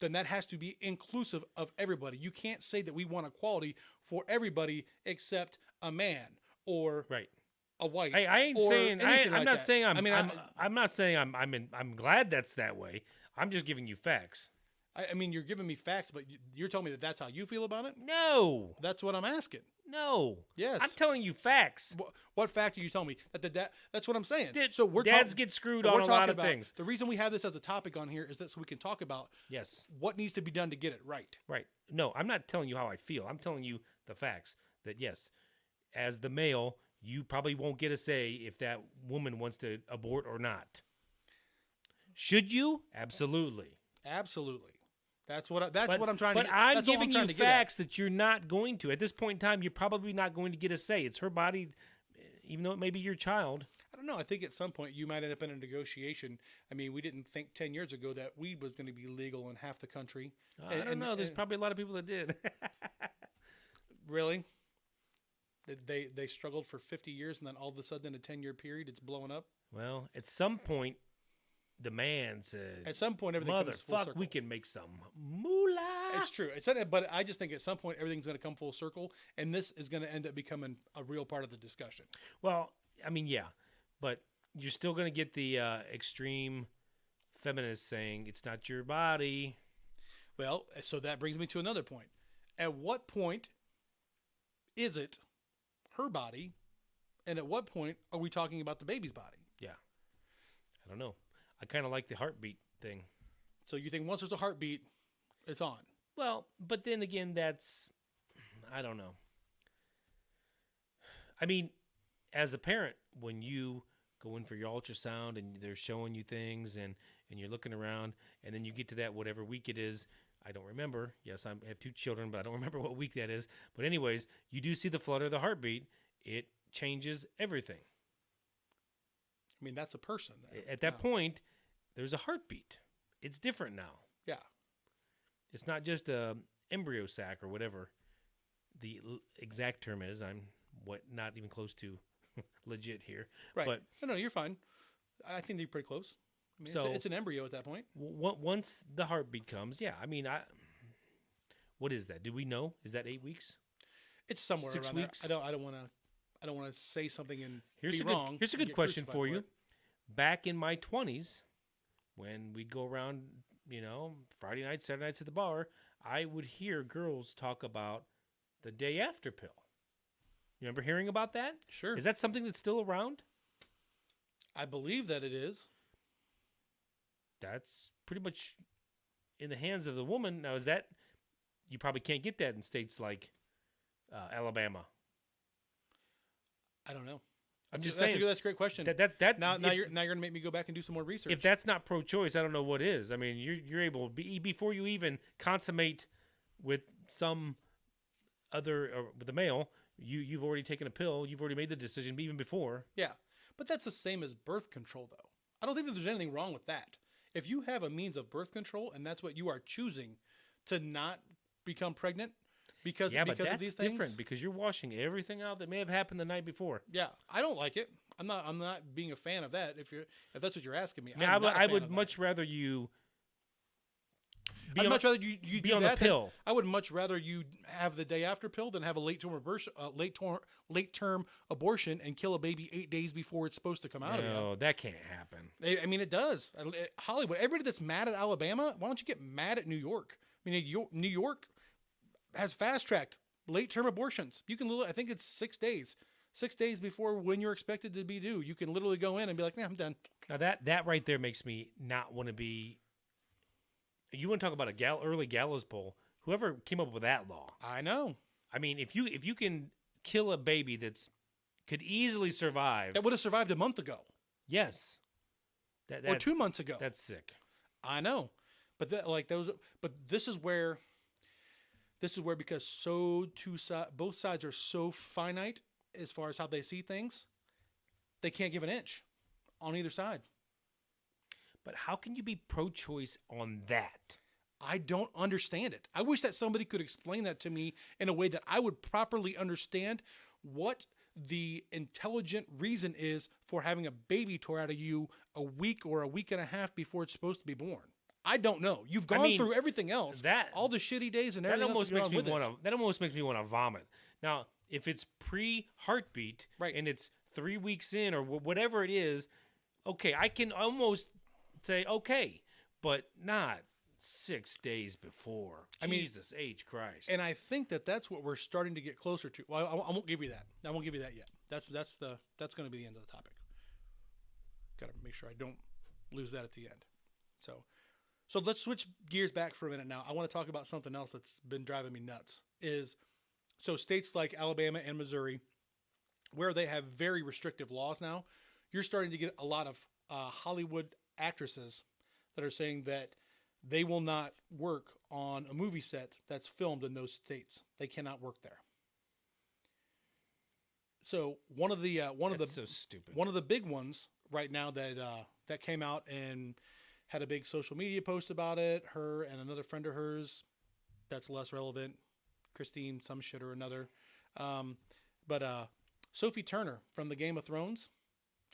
B: then that has to be inclusive of everybody. You can't say that we want equality for everybody except a man or a white.
C: I ain't saying I'm not saying I'm glad that's that way. I'm just giving you facts.
B: I mean, you're giving me facts, but you're telling me that that's how you feel about it?
C: No.
B: That's what I'm asking.
C: No.
B: Yes.
C: I'm telling you facts.
B: What fact are you telling me? That's what I'm saying.
C: So dads get screwed on a lot of things.
B: The reason we have this as a topic on here is that so we can talk about what needs to be done to get it right.
C: Right. No, I'm not telling you how I feel. I'm telling you the facts that, yes, as the male, you probably won't get a say if that woman wants to abort or not. Should you? Absolutely.
B: Absolutely. That's what I'm trying to.
C: But I'm giving you facts that you're not going to. At this point in time, you're probably not going to get a say. It's her body, even though it may be your child.
B: I don't know. I think at some point you might end up in a negotiation. I mean, we didn't think 10 years ago that weed was going to be legal in half the country.
C: I don't know. There's probably a lot of people that did.
B: Really? They struggled for 50 years, and then all of a sudden, in a 10-year period, it's blowing up?
C: Well, at some point, the man said,
B: at some point, everything comes full circle.
C: We can make some moolah.
B: It's true. But I just think at some point, everything's going to come full circle, and this is going to end up becoming a real part of the discussion.
C: Well, I mean, yeah, but you're still going to get the extreme feminists saying it's not your body.
B: Well, so that brings me to another point. At what point is it her body, and at what point are we talking about the baby's body?
C: Yeah. I don't know. I kind of like the heartbeat thing.
B: So you think once there's a heartbeat, it's on?
C: Well, but then again, I don't know. I mean, as a parent, when you go in for your ultrasound and they're showing you things and you're looking around and then you get to that whatever week it is, I don't remember. Yes, I have 2 children, but I don't remember what week that is. But anyways, you do see the flutter of the heartbeat. It changes everything.
B: I mean, that's a person.
C: At that point, there's a heartbeat. It's different now.
B: Yeah. It's
C: not just a embryo sac or whatever the exact term is. I'm not even close to legit here.
B: Right.
C: But
B: no, you're fine. I think they're pretty close. I mean, it's an embryo at that point.
C: Once the heartbeat comes, yeah. I mean, what is that? Do we know? Is that 8 weeks?
B: It's somewhere
C: 6
B: around
C: weeks.
B: There. I don't want to say something and
C: be
B: wrong.
C: Here's a good question for you. Back in my 20s, when we'd go around, Friday nights, Saturday nights at the bar, I would hear girls talk about the day after pill. You remember hearing about that?
B: Sure.
C: Is that something that's still around?
B: I believe that it is.
C: That's pretty much in the hands of the woman. Now, is that, you probably can't get that in states like Alabama.
B: I don't know.
C: Just saying.
B: That's a great question. Now you're gonna make me go back and do some more research.
C: If that's not pro-choice, I don't know what is. I mean, you're able to before you even consummate with some other with the male, you've already taken a pill. You've already made the decision even before.
B: Yeah, but that's the same as birth control, though. I don't think that there's anything wrong with that. If you have a means of birth control and that's what you are choosing to not become pregnant. Because of these things,
C: that's different because you're washing everything out that may have happened the night before.
B: Yeah, I don't like it. I'm not being a fan of that. If that's what you're asking me,
C: I would much rather you
B: I'd much rather you
C: be
B: do
C: on the
B: that than-
C: pill.
B: I would much rather you have the day after pill than have a late term abortion and kill a baby 8 days before it's supposed to come out of you.
C: No, that can't happen.
B: I mean, it does. Hollywood. Everybody that's mad at Alabama, why don't you get mad at New York? I mean, New York has fast tracked late term abortions. You can literally, I think it's 6 days. 6 days before when you're expected to be due, you can literally go in and be like, "Nah, I'm done."
C: Now that right there makes me not want to be. You want to talk about a early gallows pole? Whoever came up with that law.
B: I know.
C: I mean, if you can kill a baby that's could easily survive,
B: That would have survived a month ago
C: yes,
B: or 2 months ago.
C: That's sick.
B: I know, but this is where because both sides are so finite as far as how they see things, they can't give an inch on either side.
C: But how can you be pro-choice on that?
B: I don't understand it. I wish that somebody could explain that to me in a way that I would properly understand what the intelligent reason is for having a baby tore out of you a week or a week and a half before it's supposed to be born. I don't know. You've gone through everything else, all the shitty days and everything else.
C: That almost makes me want to vomit. Now, if it's pre-heartbeat
B: right,
C: and it's 3 weeks in or whatever it is, okay, I can almost say okay, but not 6 days before. Jesus H. Christ.
B: And I think that's what we're starting to get closer to. Well, I won't give you that. I won't give you that yet. That's going to be the end of the topic. Got to make sure I don't lose that at the end. So let's switch gears back for a minute now. I want to talk about something else that's been driving me nuts. So states like Alabama and Missouri, where they have very restrictive laws now, you're starting to get a lot of Hollywood actresses that are saying that they will not work on a movie set that's filmed in those states. They cannot work there. So one of the
C: so stupid.
B: One of the big ones right now that came out and had a big social media post about it. Her and another friend of hers, that's less relevant, Christine, some shit or another. But Sophie Turner from the Game of Thrones.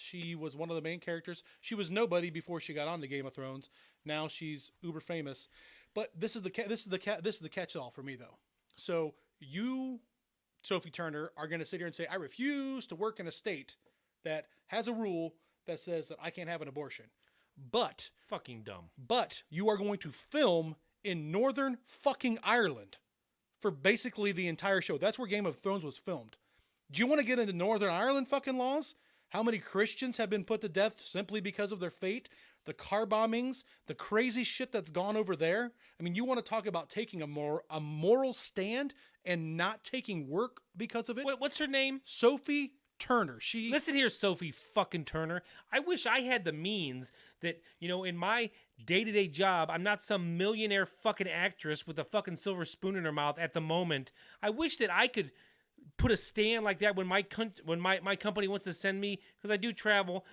B: She was one of the main characters. She was nobody before she got on the Game of Thrones. Now she's uber famous. But this is the catch-all for me though. So you, Sophie Turner, are going to sit here and say, "I refuse to work in a state that has a rule that says that I can't have an abortion." But
C: fucking dumb.
B: But you are going to film in Northern fucking Ireland for basically the entire show. That's where Game of Thrones was filmed. Do you want to get into Northern Ireland fucking laws? How many Christians have been put to death simply because of their fate? The car bombings, the crazy shit that's gone over there. I mean, you want to talk about taking a moral stand and not taking work because of it?
C: What's her name?
B: Sophie Turner.
C: Listen here, Sophie fucking Turner. I wish I had the means that, in my day-to-day job, I'm not some millionaire fucking actress with a fucking silver spoon in her mouth at the moment. I wish that I could put a stand like that when my company wants to send me, because I do travel.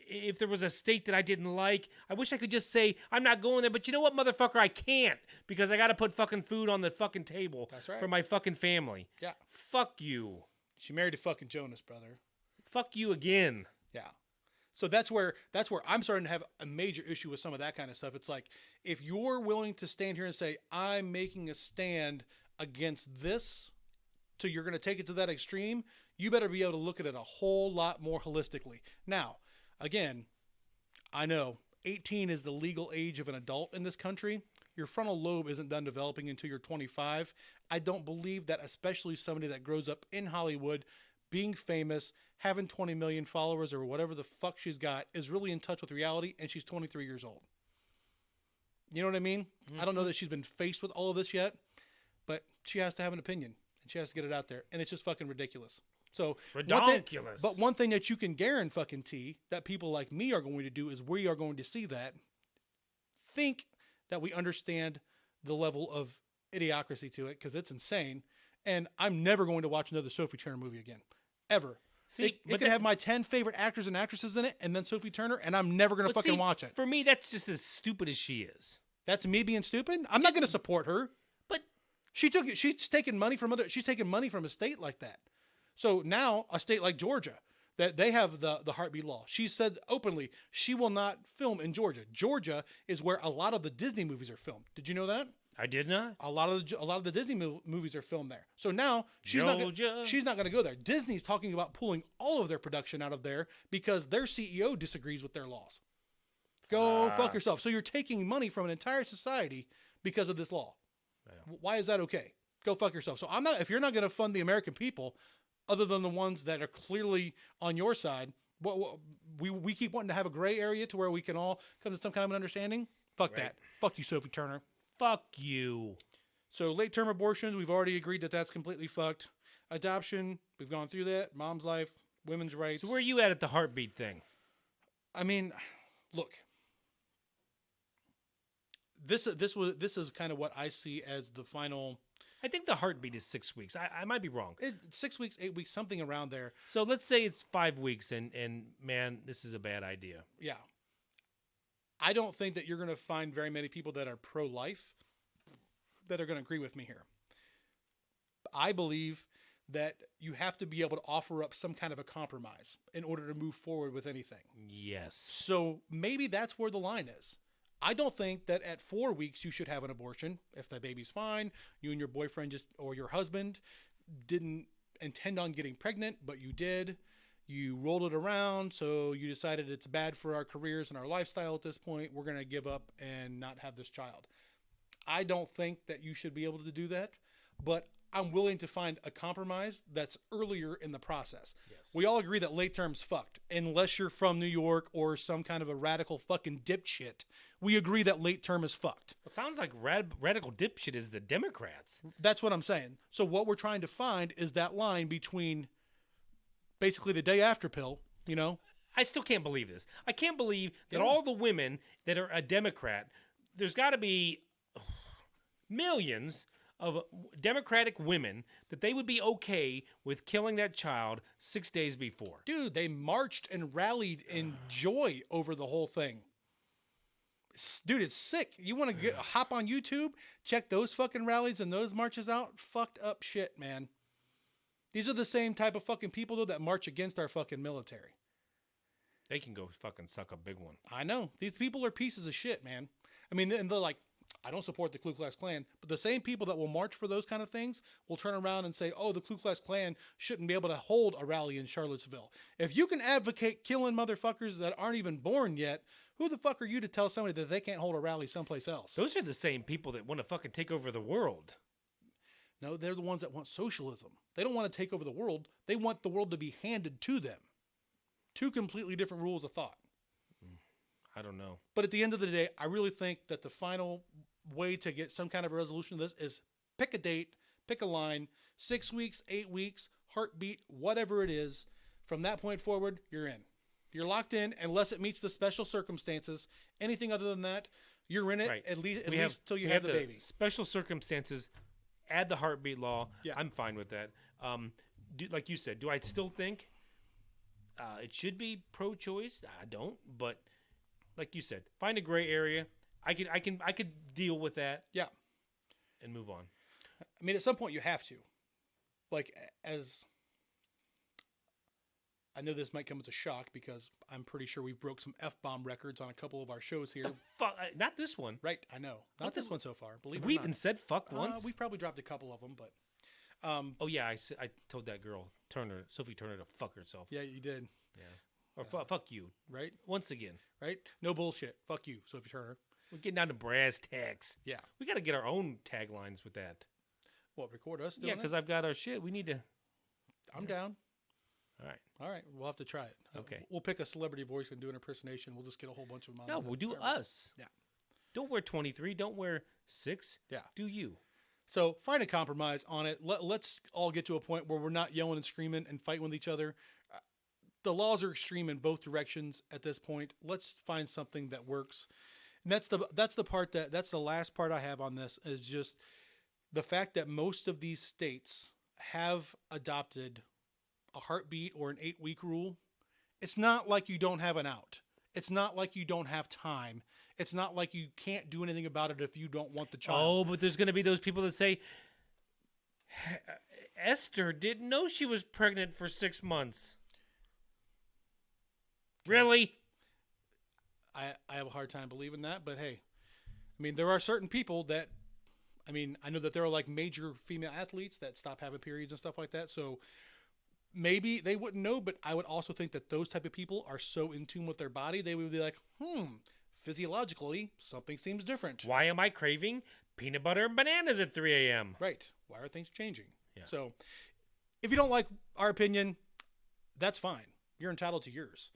C: If there was a state that I didn't like, I wish I could just say, I'm not going there. But you know what, motherfucker? I can't, because I got to put fucking food on the fucking table.
B: That's right.
C: For my fucking family.
B: Yeah.
C: Fuck you.
B: She married to fucking Jonas, brother.
C: Fuck you again.
B: Yeah. So that's where I'm starting to have a major issue with some of that kind of stuff. It's like, if you're willing to stand here and say, I'm making a stand against this, so you're going to take it to that extreme, you better be able to look at it a whole lot more holistically. Now, again, I know 18 is the legal age of an adult in this country. Your frontal lobe isn't done developing until you're 25. I don't believe that, especially somebody that grows up in Hollywood, being famous, having 20 million followers or whatever the fuck she's got, is really in touch with reality, and she's 23 years old. You know what I mean? Mm-hmm. I don't know that she's been faced with all of this yet, but she has to have an opinion, and she has to get it out there, and it's just fucking ridiculous. So
C: ridiculous.
B: One thing that you can guarantee that people like me are going to do is we are going to see that, think that we understand the level of idiocracy to it, because it's insane, and I'm never going to watch another Sophie Turner movie again, ever.
C: See,
B: it could have my 10 favorite actors and actresses in it, and then Sophie Turner, and I'm never going to fucking watch it.
C: For me, that's just as stupid as she is.
B: That's me being stupid? I'm not going to support her.
C: But
B: she's taking money from a state like that. So now a state like Georgia, that they have the heartbeat law. She said openly she will not film in Georgia. Georgia is where a lot of the Disney movies are filmed. Did you know that?
C: I did not.
B: A lot of the Disney movies are filmed there. So now she's not going to go there. Disney's talking about pulling all of their production out of there because their CEO disagrees with their laws. Go fuck yourself. So you're taking money from an entire society because of this law. Yeah. Why is that okay? Go fuck yourself. So if you're not going to fund the American people, other than the ones that are clearly on your side, we keep wanting to have a gray area to where we can all come to some kind of an understanding. Fuck that. Fuck you, Sophie Turner.
C: Fuck you.
B: So late-term abortions, we've already agreed that that's completely fucked. Adoption, we've gone through that. Mom's life, women's rights.
C: So where are you at the heartbeat thing?
B: I mean, look. This is kind of what I see as the final.
C: I think the heartbeat is 6 weeks. I might be wrong.
B: 6 weeks, 8 weeks, something around there.
C: So let's say it's 5 weeks, and man, this is a bad idea.
B: Yeah. I don't think that you're going to find very many people that are pro-life that are going to agree with me here. I believe that you have to be able to offer up some kind of a compromise in order to move forward with anything.
C: Yes.
B: So maybe that's where the line is. I don't think that at 4 weeks you should have an abortion. If the baby's fine, you and your boyfriend or your husband didn't intend on getting pregnant, but you did. You rolled it around, so you decided it's bad for our careers and our lifestyle at this point. We're going to give up and not have this child. I don't think that you should be able to do that, but I'm willing to find a compromise that's earlier in the process. Yes. We all agree that late term's fucked, unless you're from New York or some kind of a radical fucking dipshit. We agree that late term is fucked.
C: It sounds like radical dipshit is the Democrats.
B: That's what I'm saying. So what we're trying to find is that line between basically the day after pill, you know?
C: I still can't believe this. I can't believe that all the women that are a Democrat, there's got to be millions of Democratic women that they would be okay with killing that child 6 days before.
B: Dude, they marched and rallied in joy over the whole thing. Dude, it's sick. You want to hop on YouTube, check those fucking rallies and those marches out? Fucked up shit, man. These are the same type of fucking people, though, that march against our fucking military.
C: They can go fucking suck a big one.
B: I know. These people are pieces of shit, man. I mean, and they're like, I don't support the Ku Klux Klan, but the same people that will march for those kind of things will turn around and say, oh, the Ku Klux Klan shouldn't be able to hold a rally in Charlottesville. If you can advocate killing motherfuckers that aren't even born yet, who the fuck are you to tell somebody that they can't hold a rally someplace else?
C: Those are the same people that want to fucking take over the world.
B: No, they're the ones that want socialism. They don't want to take over the world. They want the world to be handed to them. Two completely different rules of thought.
C: I don't know.
B: But at the end of the day, I really think that the final way to get some kind of a resolution to this is pick a date, pick a line, 6 weeks, 8 weeks, heartbeat, whatever it is. From that point forward, you're in. You're locked in unless it meets the special circumstances. Anything other than that, you're in it
C: right.
B: at least till you have the baby.
C: Special circumstances, add the heartbeat law.
B: Yeah.
C: I'm fine with that. Like you said, do I still think it should be pro-choice? I don't, but like you said, find a gray area. I could deal with that.
B: Yeah.
C: And move on.
B: I mean, at some point you have to. Like, as I know this might come as a shock because I'm pretty sure we broke some F-bomb records on a couple of our shows here.
C: Not this one.
B: Right, I know. Not this one so far. Believe it or
C: we
B: not.
C: even said fuck once?
B: We've probably dropped a couple of them, but
C: oh yeah, I told that girl Sophie Turner to fuck herself.
B: yeah, you did.
C: Yeah. Or fuck you.
B: Right?
C: Once again.
B: Right? No bullshit. Fuck you, Sophie Turner.
C: We're getting down to brass tacks.
B: Yeah.
C: We got to get our own taglines with that.
B: What, record us doing
C: Yeah, because I've got our shit. We need to.
B: I'm down.
C: All right.
B: We'll have to try it.
C: Okay.
B: We'll pick a celebrity voice and do an impersonation. We'll just get a whole bunch of them on.
C: No, we'll do us.
B: Yeah.
C: Don't wear 23. Don't wear 6.
B: Yeah.
C: Do you.
B: So find a compromise on it. Let's all get to a point where we're not yelling and screaming and fighting with each other. The laws are extreme in both directions at this point. Let's find something that works. And that's the last part I have on this is just the fact that most of these states have adopted a heartbeat or an 8-week rule. It's not like you don't have an out. It's not like you don't have time. It's not like you can't do anything about it if you don't want the child.
C: Oh, but there's going to be those people that say, Esther didn't know she was pregnant for 6 months. Really?
B: I have a hard time believing that, but hey, I mean, there are certain people that, I mean, I know that there are like major female athletes that stop having periods and stuff like that. So maybe they wouldn't know, but I would also think that those type of people are so in tune with their body, they would be like, physiologically, something seems different.
C: Why am I craving peanut butter and bananas at 3 a.m.?
B: Right. Why are things changing?
C: Yeah.
B: So if you don't like our opinion, that's fine. You're entitled to yours.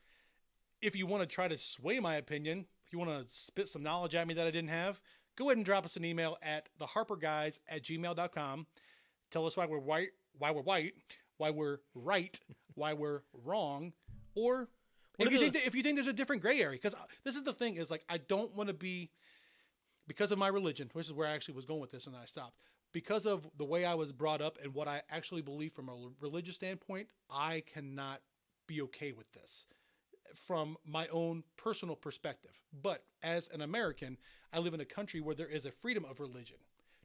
B: If you want to try to sway my opinion, if you want to spit some knowledge at me that I didn't have, go ahead and drop us an email at theharperguys@gmail.com. Tell us why we're white, why we're right, why we're wrong, or if you think there's a different gray area. Because this is the thing, is like, I don't want to be, because of my religion, which is where I actually was going with this and then I stopped. Because of the way I was brought up and what I actually believe from a religious standpoint, I cannot be okay with this from my own personal perspective. But as an American, I live in a country where there is a freedom of religion,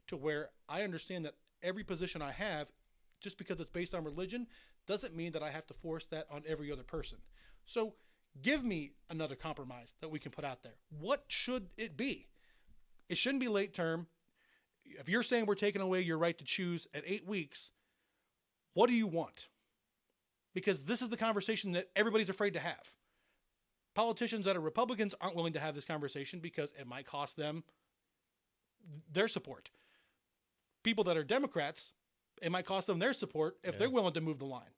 B: to where I understand that every position I have, just because it's based on religion, doesn't mean that I have to force that on every other person. So give me another compromise that we can put out there. What should it be? It shouldn't be late term. If you're saying we're taking away your right to choose at 8 weeks, what do you want? Because this is the conversation that everybody's afraid to have. Politicians that are Republicans aren't willing to have this conversation because it might cost them their support. People that are Democrats, it might cost them their support if they're willing to move the line.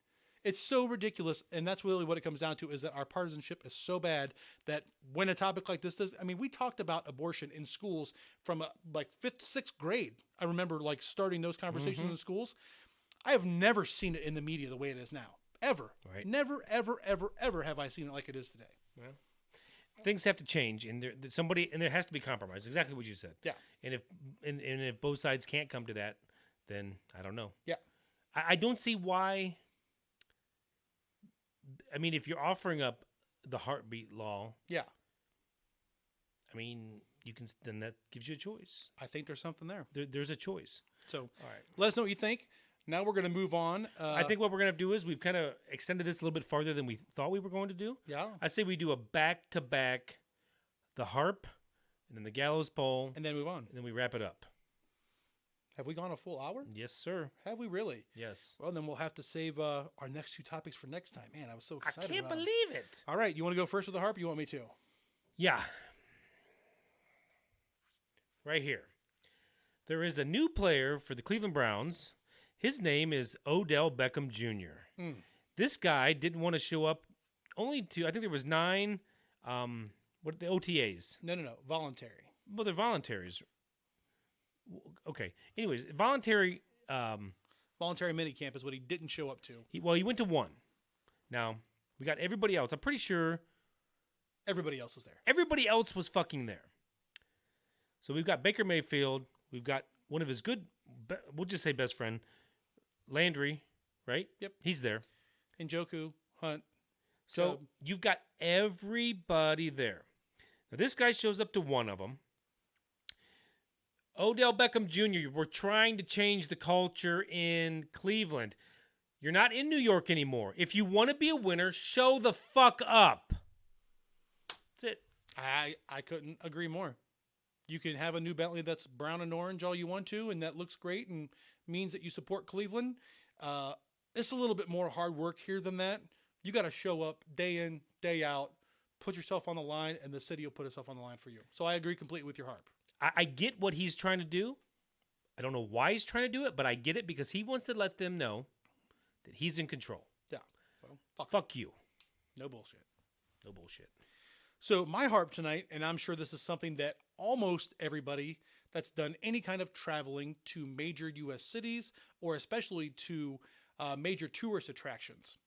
B: It's so ridiculous, and that's really what it comes down to, is that our partisanship is so bad that when a topic like this does, I mean, we talked about abortion in schools from like 5th, 6th grade. I remember like starting those conversations in schools. I have never seen it in the media the way it is now. Ever.
C: Right.
B: Never, ever, ever, ever have I seen it like it is today.
C: Well, things have to change, and there has to be compromise. Exactly what you said.
B: Yeah.
C: And if both sides can't come to that, then I don't know.
B: Yeah.
C: I don't see why. I mean, if you're offering up the heartbeat law,
B: Yeah.
C: I mean, then that gives you a choice.
B: I think there's something there.
C: There's a choice.
B: So
C: All right.
B: let us know what you think. Now we're going to move on.
C: I think what we're going to do is we've kind of extended this a little bit farther than we thought we were going to do.
B: Yeah.
C: I say we do a back-to-back, the harp, and then the gallows pole,
B: And then move on.
C: and then we wrap it up.
B: Have we gone a full hour?
C: Yes, sir.
B: Have we really?
C: Yes.
B: Well, then we'll have to save our next 2 topics for next time. Man, I was so
C: I
B: excited
C: can't
B: about it.
C: believe it.
B: All right, you want to go first with the harp? Or you want me to?
C: Yeah. Right here. There is a new player for the Cleveland Browns. His name is Odell Beckham Jr. This guy didn't want to show up only to, I think there was 9, what the OTAs.
B: No. Voluntary.
C: Well, they're voluntaries. Okay. Anyways, voluntary.
B: Voluntary minicamp is what he didn't show up to.
C: He went to 1. Now, we got everybody else. I'm pretty sure
B: Everybody else was there.
C: everybody else was fucking there. So we've got Baker Mayfield. We've got one of his we'll just say best friend, Landry, right?
B: Yep.
C: He's there.
B: Njoku, Hunt.
C: So
B: Chubb.
C: you've got everybody there. Now, this guy shows up to one of them. Odell Beckham Jr., we're trying to change the culture in Cleveland. You're not in New York anymore. If you want to be a winner, show the fuck up. That's it.
B: I couldn't agree more. You can have a new Bentley that's brown and orange all you want to, and that looks great and means that you support Cleveland. It's a little bit more hard work here than that. You got to show up day in, day out, put yourself on the line, and the city will put itself on the line for you. So I agree completely with your harp.
C: I get what he's trying to do. I don't know why he's trying to do it, but I get it because he wants to let them know that he's in control.
B: Yeah. Well,
C: Fuck you.
B: no bullshit.
C: No bullshit.
B: So my harp tonight, and I'm sure this is something that almost everybody that's done any kind of traveling to major U.S. cities, or especially to major tourist attractions.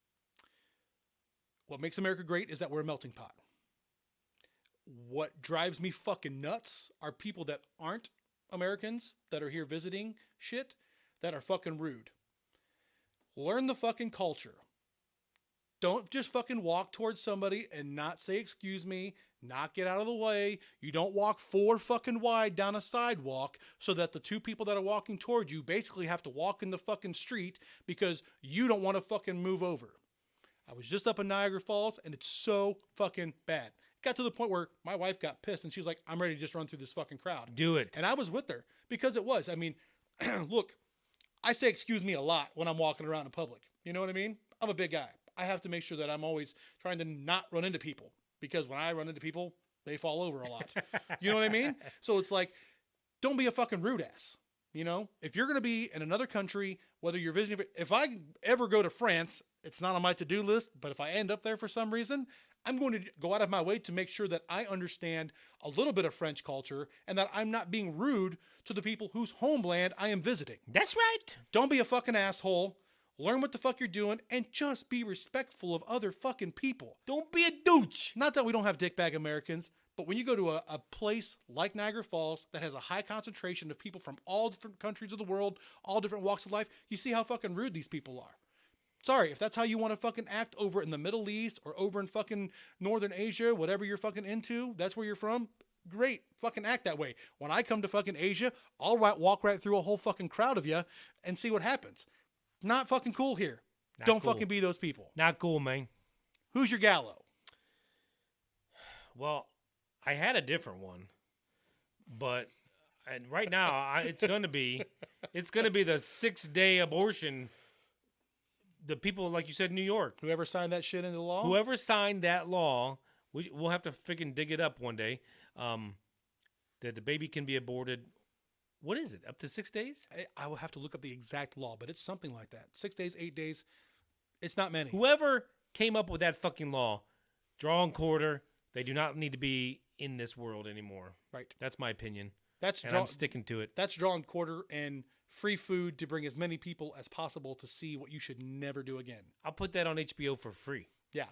B: What makes America great is that we're a melting pot. What drives me fucking nuts are people that aren't Americans that are here visiting shit that are fucking rude. Learn the fucking culture. Don't just fucking walk towards somebody and not say excuse me, not get out of the way. You don't walk 4 fucking wide down a sidewalk so that the 2 people that are walking towards you basically have to walk in the fucking street because you don't want to fucking move over. I was just up in Niagara Falls, and it's so fucking bad. It got to the point where my wife got pissed, and she was like, I'm ready to just run through this fucking crowd.
C: Do it.
B: And I was with her because it was. I mean, look, I say excuse me a lot when I'm walking around in public. You know what I mean? I'm a big guy. I have to make sure that I'm always trying to not run into people, because when I run into people, they fall over a lot. You know what I mean? So it's like, don't be a fucking rude ass. You know, if you're going to be in another country, whether you're visiting, if I ever go to France, it's not on my to-do list, but if I end up there for some reason, I'm going to go out of my way to make sure that I understand a little bit of French culture and that I'm not being rude to the people whose homeland I am visiting.
C: That's right.
B: Don't be a fucking asshole. Learn what the fuck you're doing and just be respectful of other fucking people.
C: Don't be a douche.
B: Not that we don't have dickbag Americans, but when you go to a place like Niagara Falls that has a high concentration of people from all different countries of the world, all different walks of life, you see how fucking rude these people are. Sorry, if that's how you want to fucking act over in the Middle East or over in fucking Northern Asia, whatever you're fucking into, that's where you're from, great, fucking act that way. When I come to fucking Asia, I'll walk right through a whole fucking crowd of you and see what happens. Not fucking cool here. Don't fucking be those people.
C: Not cool, man.
B: Who's your gallo?
C: Well, I had a different one, but right now it's gonna be the 6-day abortion. The people, like you said, in New York.
B: Whoever signed that shit into law?
C: Whoever signed that law, we'll have to freaking dig it up one day. That the baby can be aborted. What is it? Up to 6 days?
B: I will have to look up the exact law, but it's something like that. 6 days, 8 days. It's not many.
C: Whoever came up with that fucking law, draw and quarter. They do not need to be in this world anymore.
B: Right.
C: That's my opinion.
B: And
C: I'm sticking to it.
B: That's draw and quarter and free food to bring as many people as possible to see what you should never do again.
C: I'll put that on HBO for free.
B: Yeah.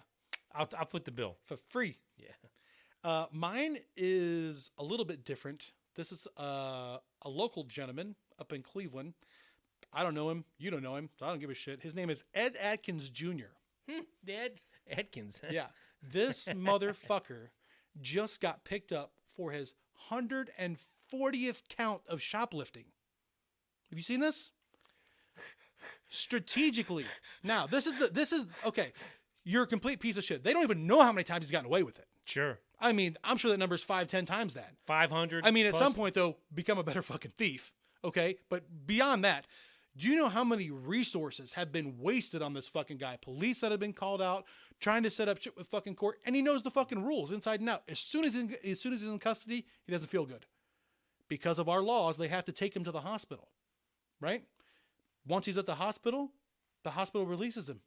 C: I'll foot the bill.
B: For free.
C: Yeah.
B: Mine is a little bit different. This is a local gentleman up in Cleveland. I don't know him. You don't know him, so I don't give a shit. His name is Ed Atkins Jr.
C: Ed Atkins.
B: Yeah. This motherfucker just got picked up for his 140th count of shoplifting. Have you seen this? Strategically. Now, this is okay. You're a complete piece of shit. They don't even know how many times he's gotten away with it.
C: Sure.
B: I mean, I'm sure that number's 5-10 times that.
C: 500.
B: I mean, at
C: plus.
B: some point, though, become a better fucking thief. Okay? But beyond that, do you know how many resources have been wasted on this fucking guy? Police that have been called out, trying to set up shit with fucking court, and he knows the fucking rules inside and out. As soon as he's in custody, he doesn't feel good. Because of our laws, they have to take him to the hospital. Right? Once he's at the hospital releases him.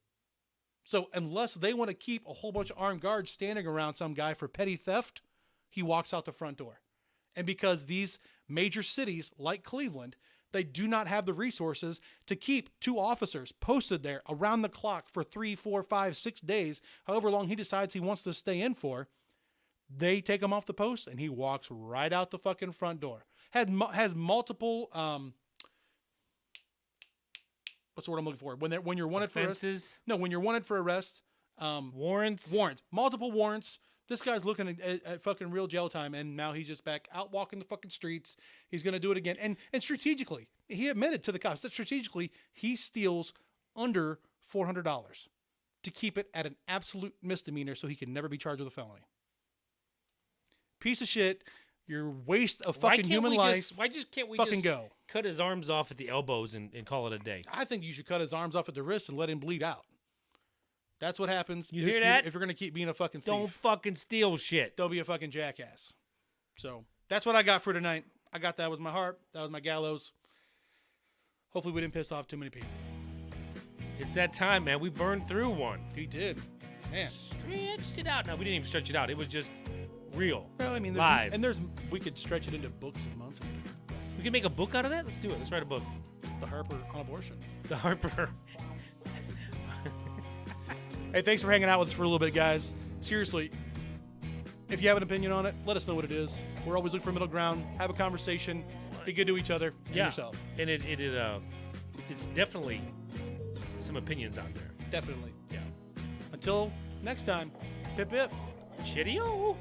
B: So unless they want to keep a whole bunch of armed guards standing around some guy for petty theft, he walks out the front door. And because these major cities like Cleveland, they do not have the resources to keep 2 officers posted there around the clock for 3, 4, 5, 6 days, however long he decides he wants to stay in for, they take him off the post and he walks right out the fucking front door. Has multiple, what's the word I'm looking for? When you're wanted
C: Offenses?
B: for arrest. No, when you're wanted for arrest.
C: Warrants.
B: Multiple warrants. This guy's looking at fucking real jail time, and now he's just back out walking the fucking streets. He's going to do it again. And strategically, he admitted to the cops that strategically he steals under $400 to keep it at an absolute misdemeanor so he can never be charged with a felony. Piece of shit. Your waste of fucking human life.
C: Why can't we
B: fucking
C: just
B: go?
C: Cut his arms off at the elbows and call it a day?
B: I think you should cut his arms off at the wrist and let him bleed out. That's what happens.
C: You hear that?
B: If you're going to keep being a fucking thief.
C: Don't fucking steal shit.
B: Don't be a fucking jackass. So that's what I got for tonight. I got that was my heart. That was my gallows. Hopefully we didn't piss off too many people.
C: It's that time, man. We burned through one.
B: We did. Man.
C: Stretched it out. No, we didn't even stretch it out. It was just real.
B: Well, I mean,
C: live.
B: And we could stretch it into books and months.
C: We can make a book out of that? Let's do it. Let's write a book.
B: The Harper on abortion.
C: The Harper.
B: Hey, thanks for hanging out with us for a little bit, guys. Seriously, if you have an opinion on it, let us know what it is. We're always looking for middle ground. Have a conversation. Be good to each other and yourself.
C: And it's definitely some opinions out there.
B: Definitely.
C: Yeah.
B: Until next time, pip pip.
C: Cheerio.